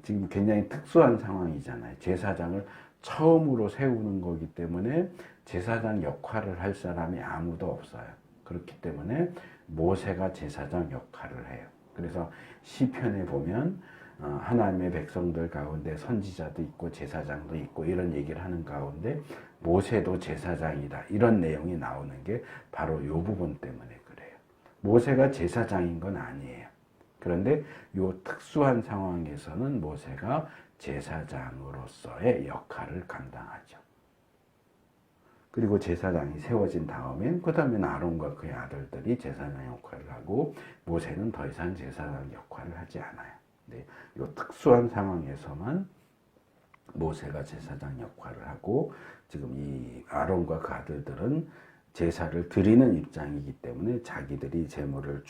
지금 굉장히 특수한 상황이잖아요. 제사장을 처음으로 세우는 거기 때문에 제사장 역할을 할 사람이 아무도 없어요. 그렇기 때문에 모세가 제사장 역할을 해요. 그래서 시편에 보면 하나님의 백성들 가운데 선지자도 있고 제사장도 있고 이런 얘기를 하는 가운데 모세도 제사장이다 이런 내용이 나오는 게 바로 이 부분 때문에 그래요. 모세가 제사장인 건 아니에요. 그런데 이 특수한 상황에서는 모세가 제사장으로서의 역할을 감당하죠. 그리고 제사장이 세워진 다음엔 그 다음엔 아론과 그의 아들들이 제사장 역할을 하고 모세는 더 이상 제사장 역할을 하지 않아요. 네, 이 특수한 상황에서만 모세가 제사장 역할을 하고 지금 이 아론과 그 아들들은 제사를 드리는 입장이기 때문에 자기들이 제물을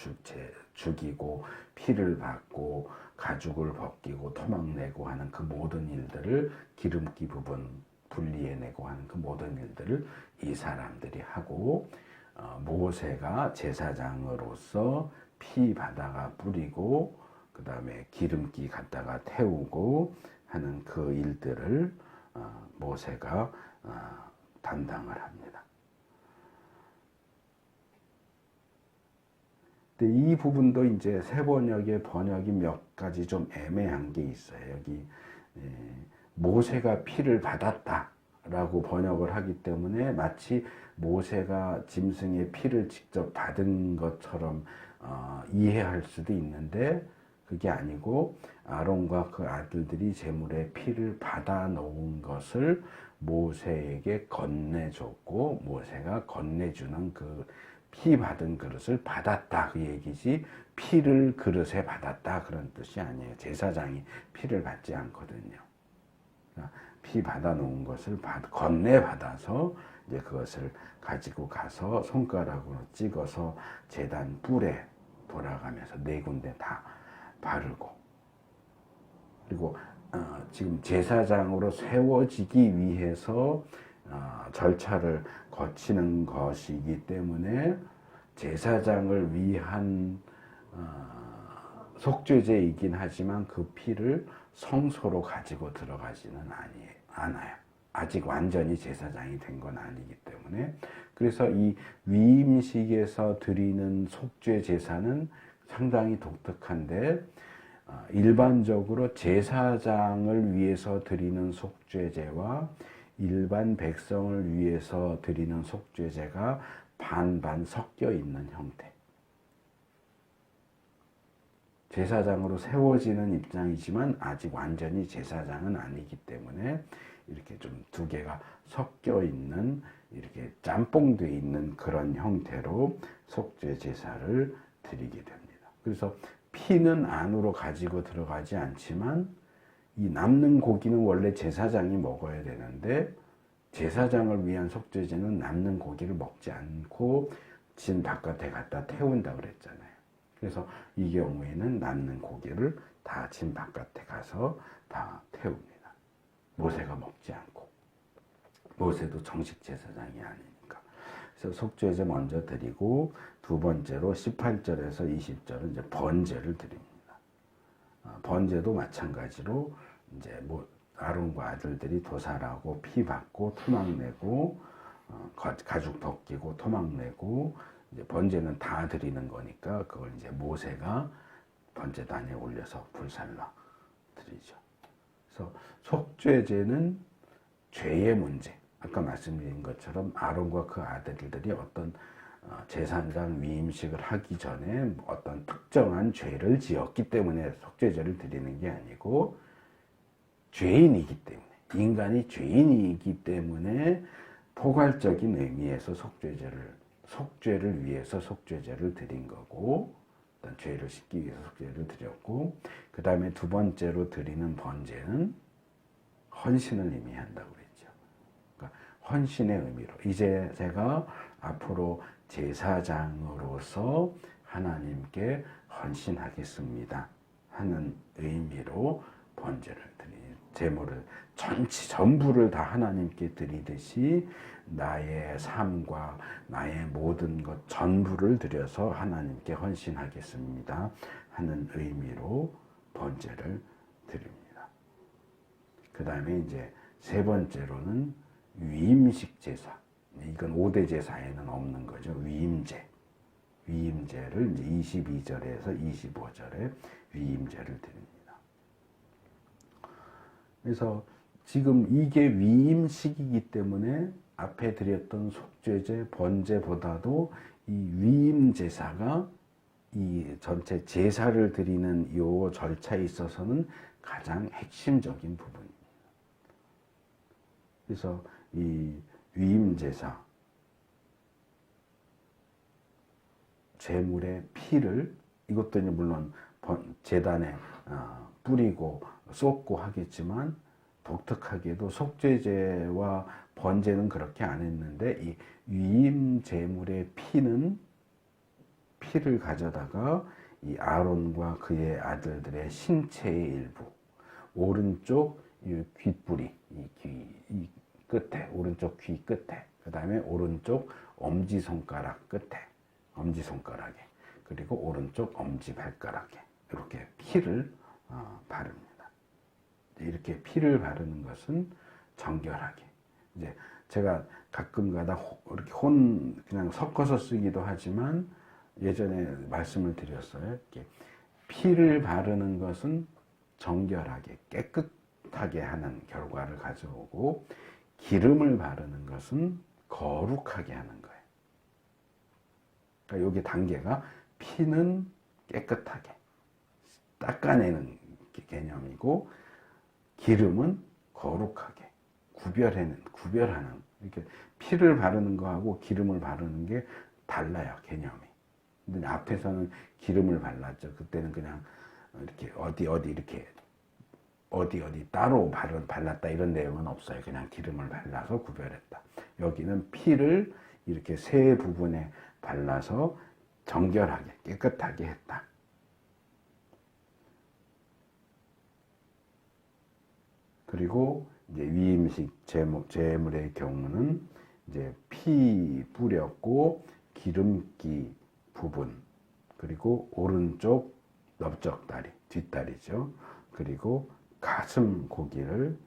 죽이고 피를 받고 가죽을 벗기고 토막내고 하는 그 모든 일들을 기름기 부분 분리해내고 하는 그 모든 일들을 이 사람들이 하고 모세가 제사장으로서 피 바다가 뿌리고 그 다음에 기름기 갖다가 태우고 하는 그 일들을 모세가 담당을 합니다. 근데 이 부분도 이제 새 번역의 번역이 몇 가지 좀 애매한 게 있어요. 여기 모세가 피를 받았다 라고 번역을 하기 때문에 마치 모세가 짐승의 피를 직접 받은 것처럼 이해할 수도 있는데, 그게 아니고 아론과 그 아들들이 제물의 피를 받아 놓은 것을 모세에게 건네줬고, 모세가 건네주는 그 피 받은 그릇을 받았다, 그 얘기지 피를 그릇에 받았다 그런 뜻이 아니에요. 제사장이 피를 받지 않거든요. 피 받아 놓은 것을 건네 받아서 이제 그것을 가지고 가서 손가락으로 찍어서 제단 뿔에 돌아가면서 네 군데 다 바르고, 그리고 지금 제사장으로 세워지기 위해서 절차를 거치는 것이기 때문에 사장을 위한 속죄제이긴 하지만 그 피를 성소로 가지고 들어가지는 않아요. 아직 완전히 제사장이 된 건 아니기 때문에. 그래서 이 위임식에서 드리는 속죄 제사는 상당히 독특한데, 일반적으로 제사장을 위해서 드리는 속죄제와 일반 백성을 위해서 드리는 속죄제가 반반 섞여 있는 형태. 제사장으로 세워지는 입장이지만 아직 완전히 제사장은 아니기 때문에 이렇게 좀 두 개가 섞여 있는, 이렇게 짬뽕되어 있는 그런 형태로 속죄 제사를 드리게 됩니다. 그래서 피는 안으로 가지고 들어가지 않지만 이 남는 고기는 원래 제사장이 먹어야 되는데, 제사장을 위한 속죄제는 남는 고기를 먹지 않고 진 바깥에 갖다 태운다 그랬잖아요. 그래서 이 경우에는 남는 고기를 다 진 바깥에 가서 다 태웁니다. 모세가 먹지 않고. 모세도 정식 제사장이 아니니까. 그래서 속죄제 먼저 드리고, 두 번째로 18절에서 20절은 이제 번제를 드립니다. 번제도 마찬가지로 이제 아론과 아들들이 도살하고 피 받고 토막 내고, 가죽 벗기고 토막 내고, 이제 번제는 다 드리는 거니까 그걸 이제 모세가 번제단에 올려서 불살라 드리죠. 그래서 속죄제는 죄의 문제, 아까 말씀드린 것처럼 아론과 그 아들들이 어떤 제사장 위임식을 하기 전에 어떤 특정한 죄를 지었기 때문에 속죄제를 드리는 게 아니고, 죄인이기 때문에, 인간이 죄인이기 때문에 포괄적인 의미에서 속죄를 위해서 속죄제를 드린 거고, 어떤 죄를 씻기 위해서 속죄를 드렸고, 그 다음에 두 번째로 드리는 번제는 헌신을 의미한다고 그랬죠. 그러니까 헌신의 의미로, 이제 제가 앞으로 제사장으로서 하나님께 헌신하겠습니다 하는 의미로 번제를 드립니다. 제물을 전부를 다 하나님께 드리듯이 나의 삶과 나의 모든 것 전부를 드려서 하나님께 헌신하겠습니다 하는 의미로 번제를 드립니다. 그 다음에 이제 세 번째로는 위임식 제사. 이건 5대 제사에는 없는 거죠. 위임제를 이제 22절에서 25절에 위임제를 드립니다. 그래서 지금 이게 위임식이기 때문에 앞에 드렸던 속죄제, 번제보다도 이 위임 제사가 이 전체 제사를 드리는 이 절차에 있어서는 가장 핵심적인 부분입니다. 그래서 이 위임 제사, 제물의 피를, 이것도 이제 물론 제단에 뿌리고 쏟고 하겠지만, 독특하게도 속죄제와 번제는 그렇게 안 했는데, 이 위임 제물의 피를 가져다가 이 아론과 그의 아들들의 신체의 일부, 오른쪽 이 귓뿌리, 이 끝에, 오른쪽 귀 끝에, 그 다음에 오른쪽 엄지손가락에, 그리고 오른쪽 엄지발가락에 이렇게 피를 바릅니다. 이렇게 피를 바르는 것은 정결하게. 이제 제가 가끔가다 이렇게 그냥 섞어서 쓰기도 하지만, 예전에 말씀을 드렸어요. 이렇게 피를 바르는 것은 정결하게, 깨끗하게 하는 결과를 가져오고, 기름을 바르는 것은 거룩하게 하는 거예요. 그러니까 여기 단계가 피는 깨끗하게 닦아내는 개념이고 기름은 거룩하게 구별하는 이렇게 이를 바르는 거하고 기름을 바르는 게 달라요, 개념이. 근데 앞에서는 기름을 발랐죠. 그때는 그냥 이렇게 어디 따로 발랐다 이런 내용은 없어요. 그냥 기름을 발라서 구별했다. 여기는 피를 이렇게 세 부분에 발라서 정결하게 깨끗하게 했다. 그리고 이제 위임식 제물의 경우는 이제 피 뿌렸고 기름기 부분, 그리고 오른쪽 넓적다리, 뒷다리죠. 그리고 가슴 고기를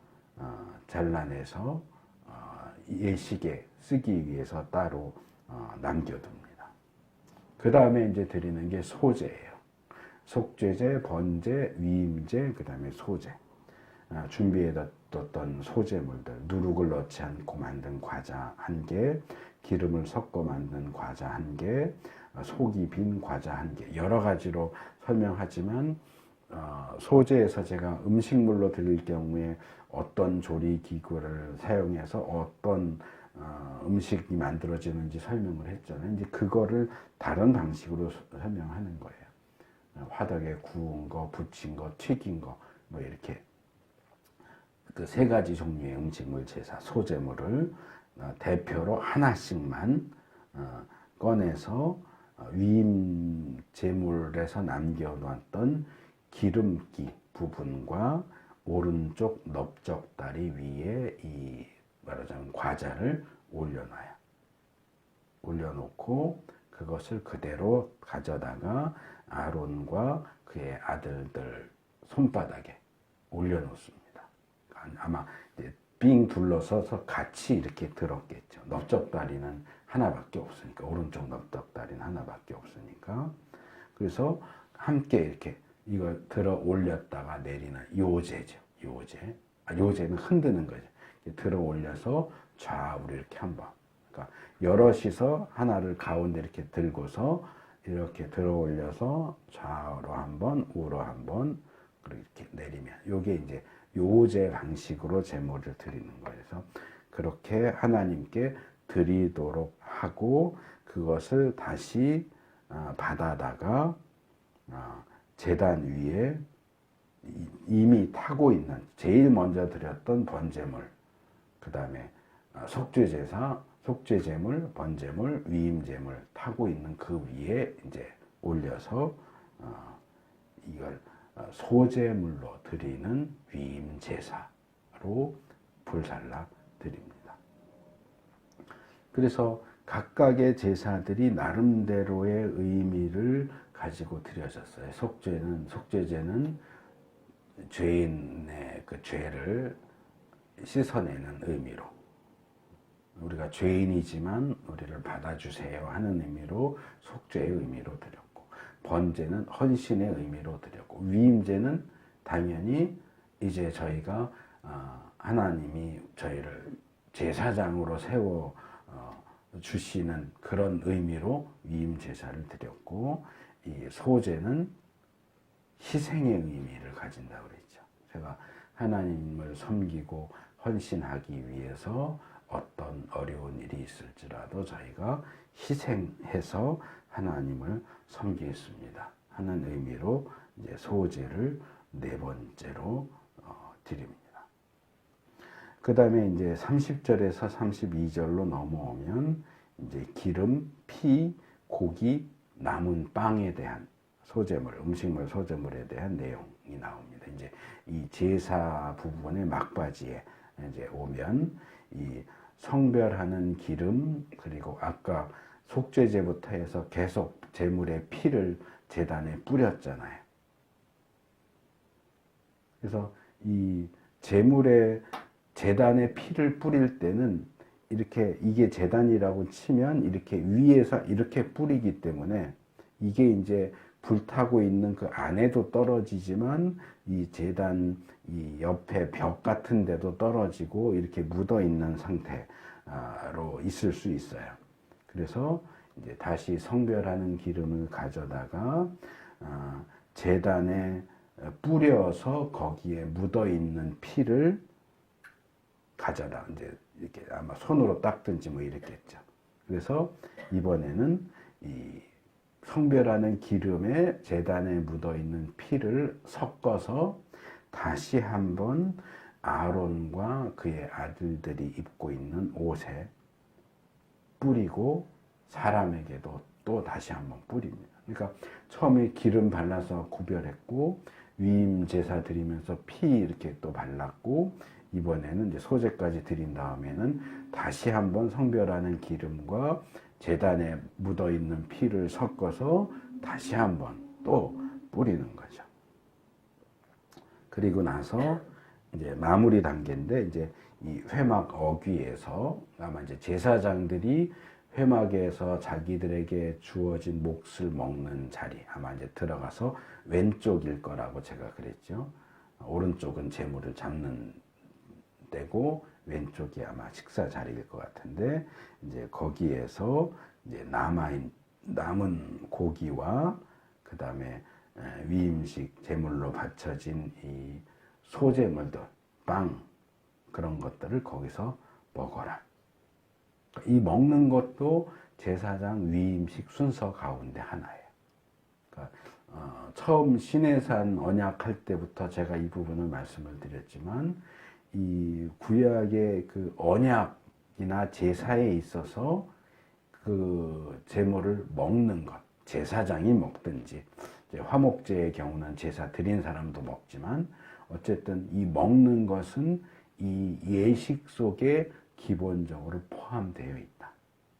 잘라내서 예식에 쓰기 위해서 따로 남겨둡니다. 그 다음에 이제 드리는 게 소제예요. 속죄제, 번제, 위임제, 그 다음에 소제. 준비해뒀던 소제물들, 누룩을 넣지 않고 만든 과자 1개, 기름을 섞어 만든 과자 1개, 속이 빈 과자 1개, 여러 가지로 설명하지만 소제에서 제가 음식물로 드릴 경우에 어떤 조리 기구를 사용해서 어떤 음식이 만들어지는지 설명을 했잖아요. 이제 그거를 다른 방식으로 설명하는 거예요. 화덕에 구운 거, 부친 거, 튀긴 거, 뭐 이렇게 그 세 가지 종류의 음식물 제사, 소제물을 대표로 하나씩만 꺼내서 위임 제물에서 남겨놨던 기름기 부분과 오른쪽 넓적다리 위에 이 말하자면 과자를 올려놔요. 올려놓고 그것을 그대로 가져다가 아론과 그의 아들들 손바닥에 올려놓습니다. 아마 빙 둘러서서 같이 이렇게 들었겠죠. 넓적다리는 하나밖에 없으니까, 오른쪽 넓적다리는 하나밖에 없으니까. 그래서 함께 이렇게 이걸 들어 올렸다가 내리는 요제죠. 요제는 흔드는 거죠. 들어 올려서 좌우로 이렇게 한번. 그러니까 여럿이서 하나를 가운데 이렇게 들고서 이렇게 들어 올려서 좌우로 한번, 우로 한번, 그렇게 내리면. 요게 이제 요제 방식으로 제물을 드리는 거예요. 그래서 그렇게 하나님께 드리도록 하고 그것을 다시 받아다가 제단 위에 이미 타고 있는 제일 먼저 드렸던 번제물, 그 다음에 속죄제물, 번제물, 위임제물 타고 있는 그 위에 이제 올려서 이걸 소제물로 드리는 위임제사로 불살라 드립니다. 그래서 각각의 제사들이 나름대로의 의미를 가지고 드려졌어요. 속죄제는 죄인의 그 죄를 씻어내는 의미로, 우리가 죄인이지만 우리를 받아주세요 하는 의미로 속죄의 의미로 드렸고, 번제는 헌신의 의미로 드렸고, 위임제는 당연히 이제 저희가 하나님이 저희를 제사장으로 세워 주시는 그런 의미로 위임 제사를 드렸고, 이 소제는 희생의 의미를 가진다고 그랬죠. 제가 하나님을 섬기고 헌신하기 위해서 어떤 어려운 일이 있을지라도 저희가 희생해서 하나님을 섬기겠습니다 하는 의미로 이제 소제를 네 번째로 드립니다. 그 다음에 이제 30절에서 32절로 넘어오면 이제 기름, 피, 고기, 남은 빵에 대한 소제물, 음식물 소제물에 대한 내용이 나옵니다. 이제 이 제사 부분의 막바지에 이제 오면 이 성별하는 기름, 그리고 아까 속죄제부터 해서 계속 제물의 피를 제단에 뿌렸잖아요. 그래서 이 제단에 피를 뿌릴 때는 이렇게, 이게 제단이라고 치면 이렇게 위에서 이렇게 뿌리기 때문에 이게 이제 불타고 있는 그 안에도 떨어지지만 이 제단 이 옆에 벽 같은 데도 떨어지고 이렇게 묻어 있는 상태로 있을 수 있어요. 그래서 이제 다시 성별하는 기름을 가져다가 제단에 뿌려서 거기에 묻어 있는 피를 가져다 이제 이렇게 아마 손으로 닦든지 뭐 이랬겠죠. 그래서 이번에는 이 성별하는 기름에 제단에 묻어 있는 피를 섞어서 다시 한번 아론과 그의 아들들이 입고 있는 옷에 뿌리고 사람에게도 또 다시 한번 뿌립니다. 그러니까 처음에 기름 발라서 구별했고 위임 제사 드리면서 피 이렇게 또 발랐고 이번에는 이제 소제까지 드린 다음에는 다시 한번 성별하는 기름과 제단에 묻어 있는 피를 섞어서 다시 한번 또 뿌리는 거죠. 그리고 나서 이제 마무리 단계인데 이제 이 회막 어귀에서 아마 이제 제사장들이 회막에서 자기들에게 주어진 몫을 먹는 자리 아마 이제 들어가서 왼쪽일 거라고 제가 그랬죠. 오른쪽은 재물을 잡는 데고 왼쪽이 아마 식사 자리일 것 같은데 이제 거기에서 이제 남은 고기와 그 다음에 위임식 제물로 바쳐진 이 소제물들 빵 그런 것들을 거기서 먹어라. 이 먹는 것도 제사장 위임식 순서 가운데 하나예요. 그러니까 처음 시내산 언약할 때부터 제가 이 부분을 말씀을 드렸지만 이 구약의 그 언약이나 제사에 있어서 그 제물을 먹는 것, 제사장이 먹든지 화목제의 경우는 제사 드린 사람도 먹지만 어쨌든 이 먹는 것은 이 예식 속에 기본적으로 포함되어 있다.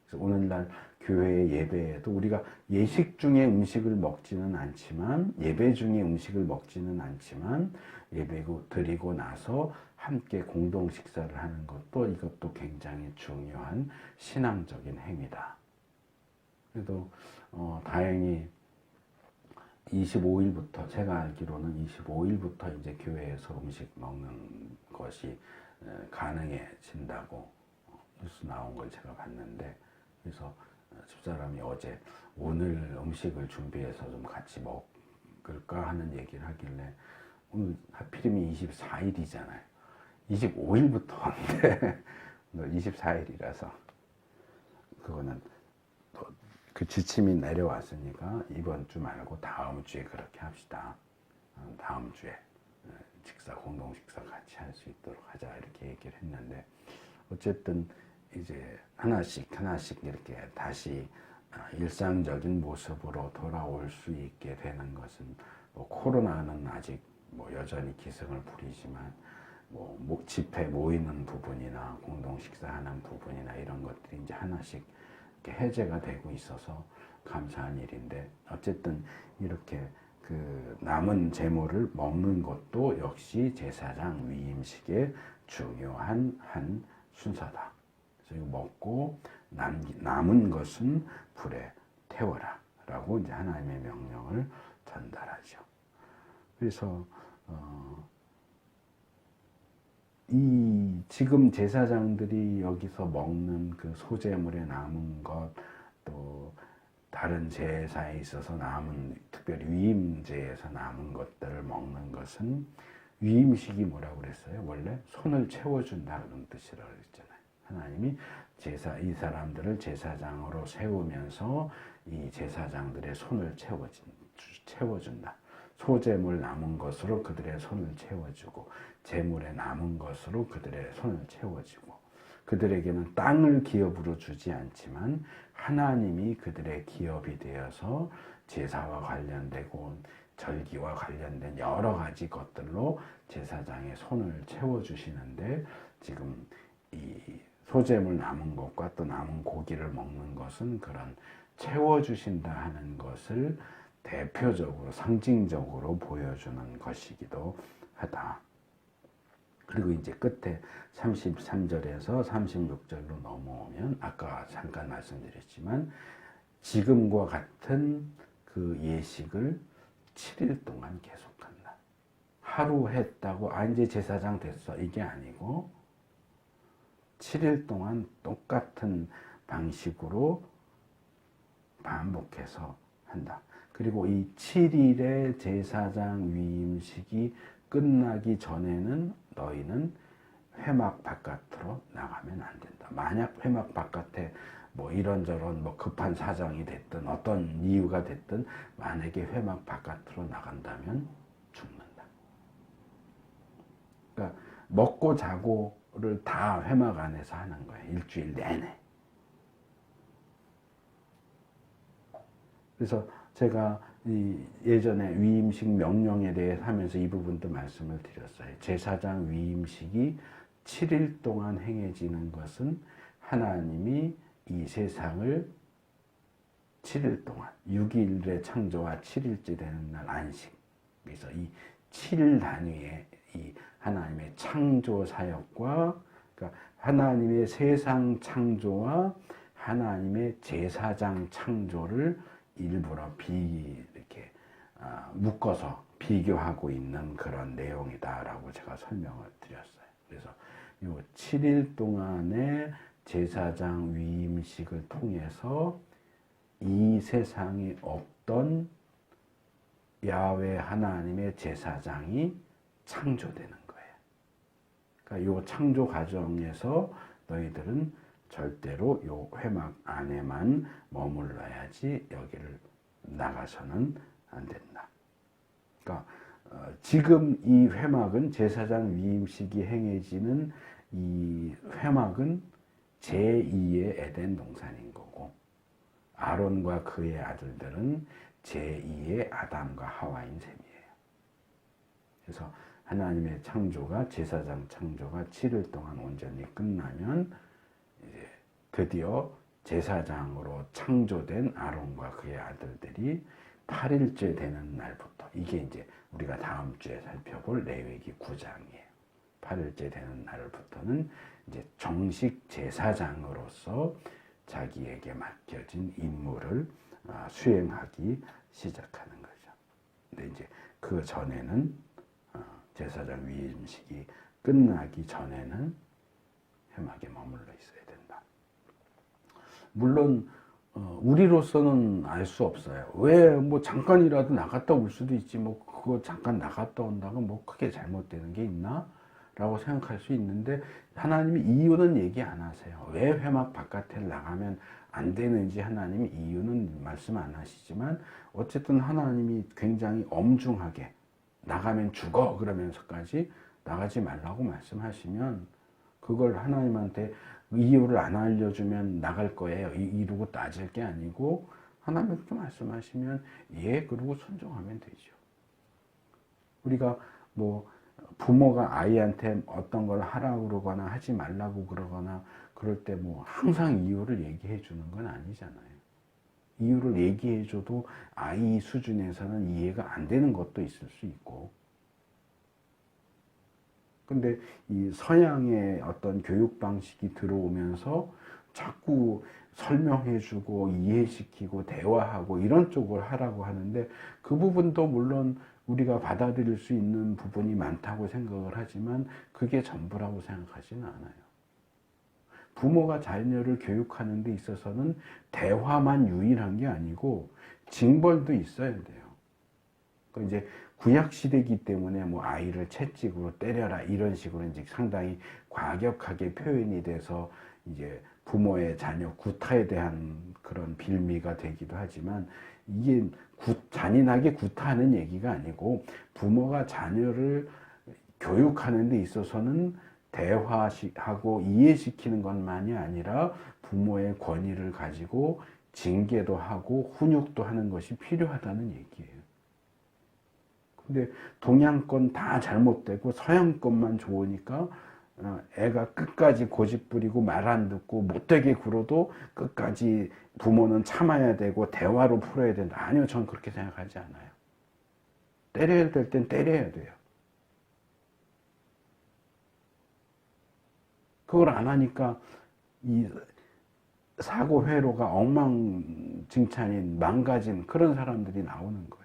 그래서 오늘날 교회 예배에도 우리가 예식 중에 음식을 먹지는 않지만 예배 중에 음식을 먹지는 않지만 예배 드리고 나서 함께 공동 식사를 하는 것도 이것도 굉장히 중요한 신앙적인 행위다. 그래도 다행히 25일부터 제가 알기로는 25일부터 이제 교회에서 음식 먹는 것이 가능해진다고 뉴스 나온 걸 제가 봤는데 그래서 집사람이 어제 오늘 음식을 준비해서 좀 같이 먹을까 하는 얘기를 하길래 오늘 하필이면 24일이잖아요. 25일부터 왔는데 24일이라서 그거는 그 지침이 내려왔으니까 이번 주 말고 다음 주에 그렇게 합시다. 다음 주에 식사 공동 식사 같이 할 수 있도록 하자 이렇게 얘기를 했는데 어쨌든 이제 하나씩 이렇게 다시 일상적인 모습으로 돌아올 수 있게 되는 것은 뭐 코로나는 아직 뭐 여전히 기승을 부리지만 뭐 집회 모이는 부분이나 공동 식사하는 부분이나 이런 것들이 이제 하나씩 이렇게 해제가 되고 있어서 감사한 일인데 어쨌든 이렇게 그 남은 제물을 먹는 것도 역시 제사장 위임식의 중요한 한 순서다. 그래서 이거 먹고 남은 것은 불에 태워라 라고 이제 하나님의 명령을 전달하죠. 그래서 이 지금 제사장들이 여기서 먹는 그 소제물에 남은 것, 또 다른 제사에 있어서 남은, 특별히 위임제에서 남은 것들을 먹는 것은 위임식이 뭐라고 그랬어요? 원래 손을 채워준다는 뜻이라고 그랬잖아요. 하나님이 이 사람들을 제사장으로 세우면서 이 제사장들의 손을 채워준다. 소제물 남은 것으로 그들의 손을 채워주고 제물에 남은 것으로 그들의 손을 채워주고 그들에게는 땅을 기업으로 주지 않지만 하나님이 그들의 기업이 되어서 제사와 관련되고 절기와 관련된 여러 가지 것들로 제사장의 손을 채워주시는데 지금 이 소제물 남은 것과 또 남은 고기를 먹는 것은 그런 채워주신다 하는 것을 대표적으로 상징적으로 보여주는 것이기도 하다. 그리고 이제 끝에 33절에서 36절로 넘어오면 아까 잠깐 말씀드렸지만 지금과 같은 그 예식을 7일 동안 계속한다. 하루 했다고 이제 제사장 됐어 이게 아니고 7일 동안 똑같은 방식으로 반복해서 한다. 그리고 이 7일의 제사장 위임식이 끝나기 전에는 너희는 회막 바깥으로 나가면 안 된다. 만약 회막 바깥에 뭐 이런저런 뭐 급한 사정이 됐든 어떤 이유가 됐든 만약에 회막 바깥으로 나간다면 죽는다. 그러니까 먹고 자고를 다 회막 안에서 하는 거예요. 일주일 내내. 그래서 제가 예전에 위임식 명령에 대해 하면서 이 부분도 말씀을 드렸어요. 제사장 위임식이 7일 동안 행해지는 것은 하나님이 이 세상을 7일 동안 6일의 창조와 7일째 되는 날 안식. 그래서 이 7일 단위의 이 하나님의 창조 사역과 그러니까 하나님의 세상 창조와 하나님의 제사장 창조를 일부러 이렇게 묶어서 비교하고 있는 그런 내용이다라고 제가 설명을 드렸어요. 그래서 요 7일 동안의 제사장 위임식을 통해서 이 세상에 없던 야훼 하나님의 제사장이 창조되는 거예요. 그러니까 요 창조 과정에서 너희들은 절대로 요 회막 안에만 머물러야지 여기를 나가서는 안 된다. 그러니까 지금 이 회막은 제사장 위임식이 행해지는 이 회막은 제2의 에덴 동산인 거고 아론과 그의 아들들은 제2의 아담과 하와인 셈이에요. 그래서 하나님의 창조가 제사장 창조가 7일 동안 온전히 끝나면 이제 드디어 제사장으로 창조된 아론과 그의 아들들이 8일째 되는 날부터 이게 이제 우리가 다음 주에 살펴볼 레위기 9장이에요. 8일째 되는 날부터는 이제 정식 제사장으로서 자기에게 맡겨진 임무를 수행하기 시작하는 거죠. 근데 이제 그 전에는 제사장 위임식이 끝나기 전에는 회막에 머물러 있어야 된다. 물론 우리로서는 알 수 없어요. 왜 뭐 잠깐이라도 나갔다 올 수도 있지 뭐 그거 잠깐 나갔다 온다고 뭐 크게 잘못되는 게 있나? 라고 생각할 수 있는데 하나님이 이유는 얘기 안 하세요. 왜 회막 바깥에 나가면 안 되는지 하나님이 이유는 말씀 안 하시지만 어쨌든 하나님이 굉장히 엄중하게 나가면 죽어 그러면서까지 나가지 말라고 말씀하시면 그걸 하나님한테 이유를 안 알려주면 나갈 거예요 이러고 따질 게 아니고 하나님께 말씀하시면 예 그러고 순종하면 되죠. 우리가 뭐 부모가 아이한테 어떤 걸 하라고 그러거나 하지 말라고 그러거나 그럴 때 뭐 항상 이유를 얘기해 주는 건 아니잖아요. 이유를 얘기해 줘도 아이 수준에서는 이해가 안 되는 것도 있을 수 있고 근데 이 서양의 어떤 교육 방식이 들어오면서 자꾸 설명해 주고 이해시키고 대화하고 이런 쪽을 하라고 하는데 그 부분도 물론 우리가 받아들일 수 있는 부분이 많다고 생각을 하지만 그게 전부라고 생각하지는 않아요. 부모가 자녀를 교육하는 데 있어서는 대화만 유일한 게 아니고 징벌도 있어야 돼요. 그러니까 이제 구약 시대이기 때문에 뭐 아이를 채찍으로 때려라 이런 식으로 이제 상당히 과격하게 표현이 돼서 이제 부모의 자녀 구타에 대한 그런 빌미가 되기도 하지만 이게 잔인하게 구타하는 얘기가 아니고 부모가 자녀를 교육하는 데 있어서는 대화하고 이해시키는 것만이 아니라 부모의 권위를 가지고 징계도 하고 훈육도 하는 것이 필요하다는 얘기예요. 근데 동양권 다 잘못되고 서양권만 좋으니까 애가 끝까지 고집 부리고 말 안 듣고 못되게 굴어도 끝까지 부모는 참아야 되고 대화로 풀어야 된다. 아니요, 전 그렇게 생각하지 않아요. 때려야 될 땐 때려야 돼요. 그걸 안 하니까 이 사고 회로가 엉망진창인 망가진 그런 사람들이 나오는 거예요.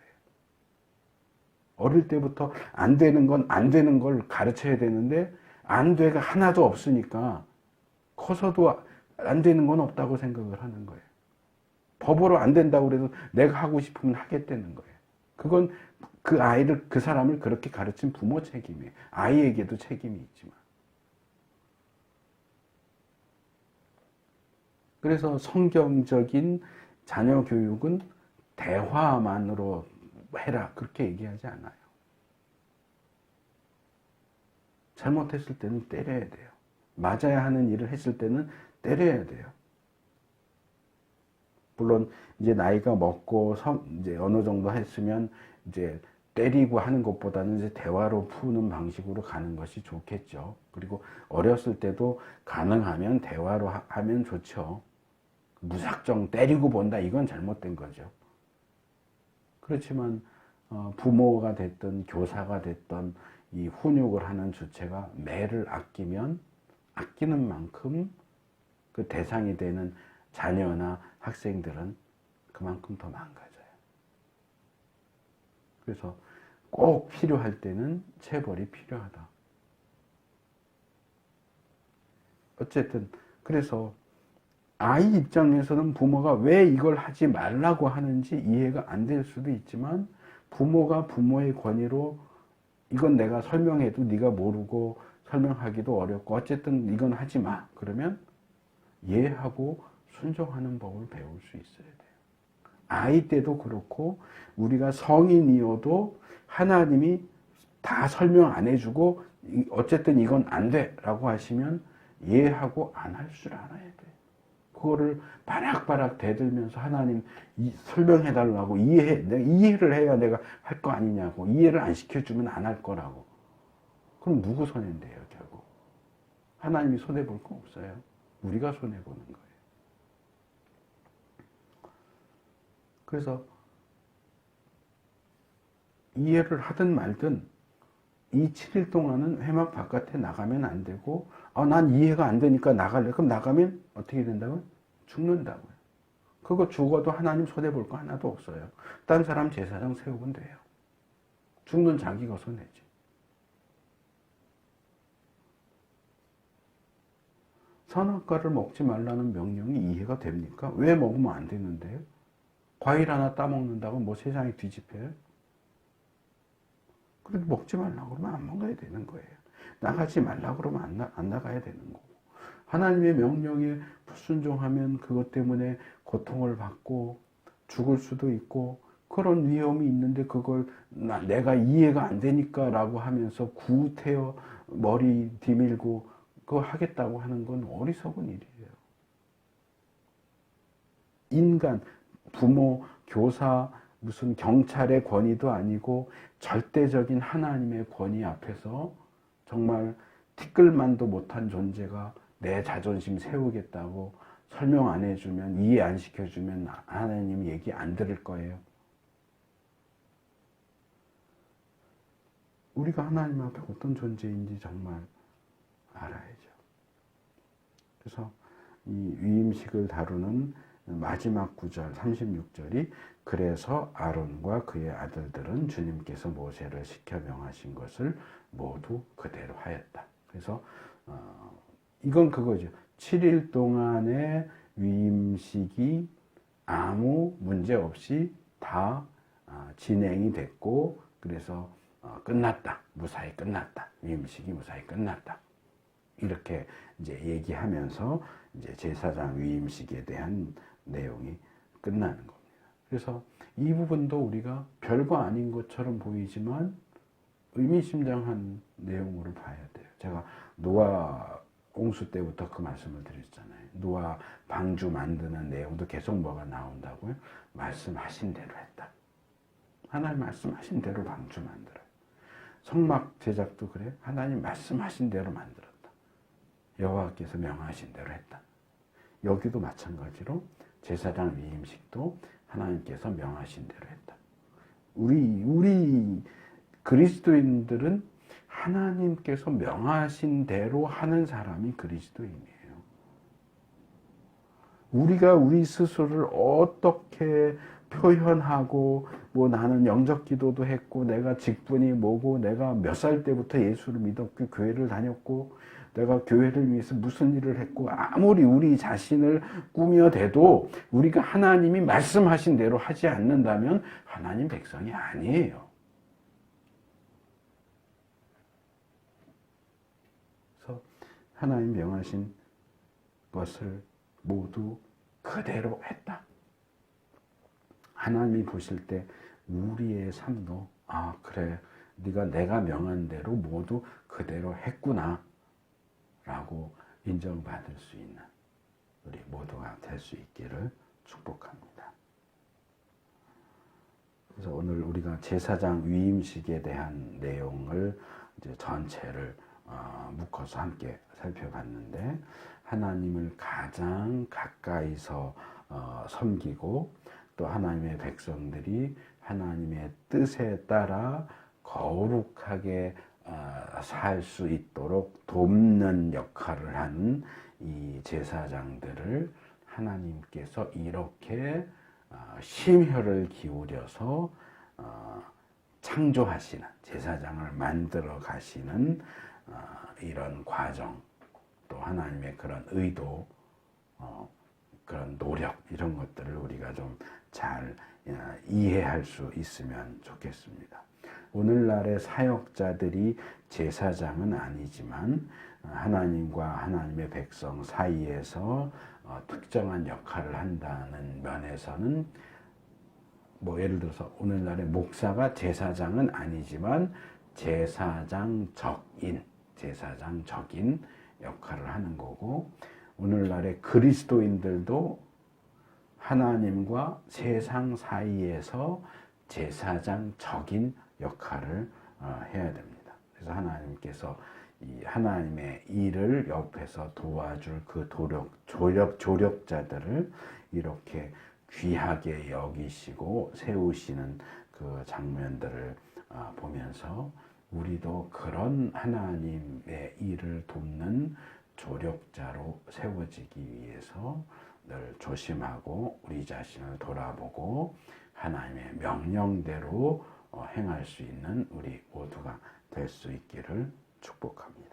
어릴 때부터 안 되는 건 안 되는 걸 가르쳐야 되는데 안 돼가 하나도 없으니까 커서도 안 되는 건 없다고 생각을 하는 거예요. 법으로 안 된다고 그래도 내가 하고 싶으면 하겠다는 거예요. 그건 그 아이를, 그 사람을 그렇게 가르친 부모 책임이에요. 아이에게도 책임이 있지만. 그래서 성경적인 자녀 교육은 대화만으로 해라, 그렇게 얘기하지 않아요. 잘못했을 때는 때려야 돼요. 맞아야 하는 일을 했을 때는 때려야 돼요. 물론 이제 나이가 먹고 이제 어느 정도 했으면 이제 때리고 하는 것보다는 이제 대화로 푸는 방식으로 가는 것이 좋겠죠. 그리고 어렸을 때도 가능하면 대화로 하면 좋죠. 무작정 때리고 본다, 이건 잘못된 거죠. 그렇지만 부모가 됐든 교사가 됐든 이 훈육을 하는 주체가 매를 아끼면 아끼는 만큼 그 대상이 되는 자녀나 학생들은 그만큼 더 망가져요. 그래서 꼭 필요할 때는 체벌이 필요하다. 어쨌든 그래서 아이 입장에서는 부모가 왜 이걸 하지 말라고 하는지 이해가 안 될 수도 있지만 부모가 부모의 권위로 이건 내가 설명해도 네가 모르고 설명하기도 어렵고 어쨌든 이건 하지 마. 그러면 이해하고 순종하는 법을 배울 수 있어야 돼요. 아이 때도 그렇고 우리가 성인이어도 하나님이 다 설명 안 해주고 어쨌든 이건 안 돼 라고 하시면 이해하고 안 할 줄 알아야 돼. 그거를 바락바락 대들면서 하나님 설명해달라고 내가 이해를 해야 내가 할 거 아니냐고, 이해를 안 시켜주면 안 할 거라고. 그럼 누구 손해인데요, 결국? 하나님이 손해볼 거 없어요. 우리가 손해보는 거예요. 그래서 이해를 하든 말든 이 7일 동안은 회막 바깥에 나가면 안 되고 난 이해가 안 되니까 나갈래. 그럼 나가면 어떻게 된다고요? 죽는다고요. 그거 죽어도 하나님 손해볼 거 하나도 없어요. 딴 사람 제사장 세우면 돼요. 죽는 자기가 손해지. 선악과를 먹지 말라는 명령이 이해가 됩니까? 왜 먹으면 안 되는데요? 과일 하나 따먹는다고 뭐 세상이 뒤집혀요? 그래도 먹지 말라고 그러면 안 먹어야 되는 거예요. 나가지 말라고 그러면 안 나가야 되는 거고. 하나님의 명령에 불순종하면 그것 때문에 고통을 받고 죽을 수도 있고 그런 위험이 있는데 그걸 내가 이해가 안 되니까 라고 하면서 구태여 머리 디밀고 그거 하겠다고 하는 건 어리석은 일이에요. 인간, 부모, 교사, 무슨 경찰의 권위도 아니고 절대적인 하나님의 권위 앞에서 정말 티끌만도 못한 존재가 내 자존심 세우겠다고 설명 안 해주면, 이해 안 시켜주면 하나님 얘기 안 들을 거예요. 우리가 하나님 앞에 어떤 존재인지 정말 알아야죠. 그래서 이 위임식을 다루는 마지막 구절 36절이 그래서 아론과 그의 아들들은 주님께서 모세를 시켜 명하신 것을 모두 그대로 하였다. 그래서 이건 그거죠. 7일 동안의 위임식이 아무 문제 없이 다 진행이 됐고 그래서 끝났다. 무사히 끝났다. 위임식이 무사히 끝났다. 이렇게 이제 얘기하면서 이제 제사장 위임식에 대한 내용이 끝나는 겁니다. 그래서 이 부분도 우리가 별거 아닌 것처럼 보이지만 의미심장한 내용으로 봐야 돼요. 제가 노아 옹수 때부터 그 말씀을 드렸잖아요. 노아 방주 만드는 내용도 계속 뭐가 나온다고요? 말씀하신 대로 했다. 하나님 말씀하신 대로 방주 만들어요. 성막 제작도 그래요. 하나님 말씀하신 대로 만들었다. 여호와께서 명하신 대로 했다. 여기도 마찬가지로 제사장 위임식도 하나님께서 명하신 대로 했다. 우리 그리스도인들은 하나님께서 명하신 대로 하는 사람이 그리스도인이에요. 우리가 우리 스스로를 어떻게 표현하고, 뭐 나는 영적 기도도 했고, 내가 직분이 뭐고, 내가 몇 살 때부터 예수를 믿었고, 교회를 다녔고, 내가 교회를 위해서 무슨 일을 했고, 아무리 우리 자신을 꾸며대도 우리가 하나님이 말씀하신 대로 하지 않는다면 하나님 백성이 아니에요. 그래서 하나님 명하신 것을 모두 그대로 했다. 하나님이 보실 때 우리의 삶도 그래, 네가 내가 명한 대로 모두 그대로 했구나 라고 인정받을 수 있는 우리 모두가 될 수 있기를 축복합니다. 그래서 오늘 우리가 제사장 위임식에 대한 내용을 이제 전체를 묶어서 함께 살펴봤는데, 하나님을 가장 가까이서 섬기고 또 하나님의 백성들이 하나님의 뜻에 따라 거룩하게 살 수 있도록 돕는 역할을 하는 이 제사장들을 하나님께서 이렇게 심혈을 기울여서 창조하시는, 제사장을 만들어 가시는 이런 과정, 또 하나님의 그런 의도, 그런 노력, 이런 것들을 우리가 좀 잘 이해할 수 있으면 좋겠습니다. 오늘날의 사역자들이 제사장은 아니지만 하나님과 하나님의 백성 사이에서 특정한 역할을 한다는 면에서는, 뭐 예를 들어서 오늘날의 목사가 제사장은 아니지만 제사장적인 역할을 하는 거고, 오늘날의 그리스도인들도 하나님과 세상 사이에서 제사장적인 역할을 해야 됩니다. 그래서 하나님께서 이 하나님의 일을 옆에서 도와줄 그 조력자들을 이렇게 귀하게 여기시고 세우시는 그 장면들을 보면서 우리도 그런 하나님의 일을 돕는 조력자로 세워지기 위해서 늘 조심하고 우리 자신을 돌아보고 하나님의 명령대로 행할 수 있는 우리 모두가 될 수 있기를 축복합니다.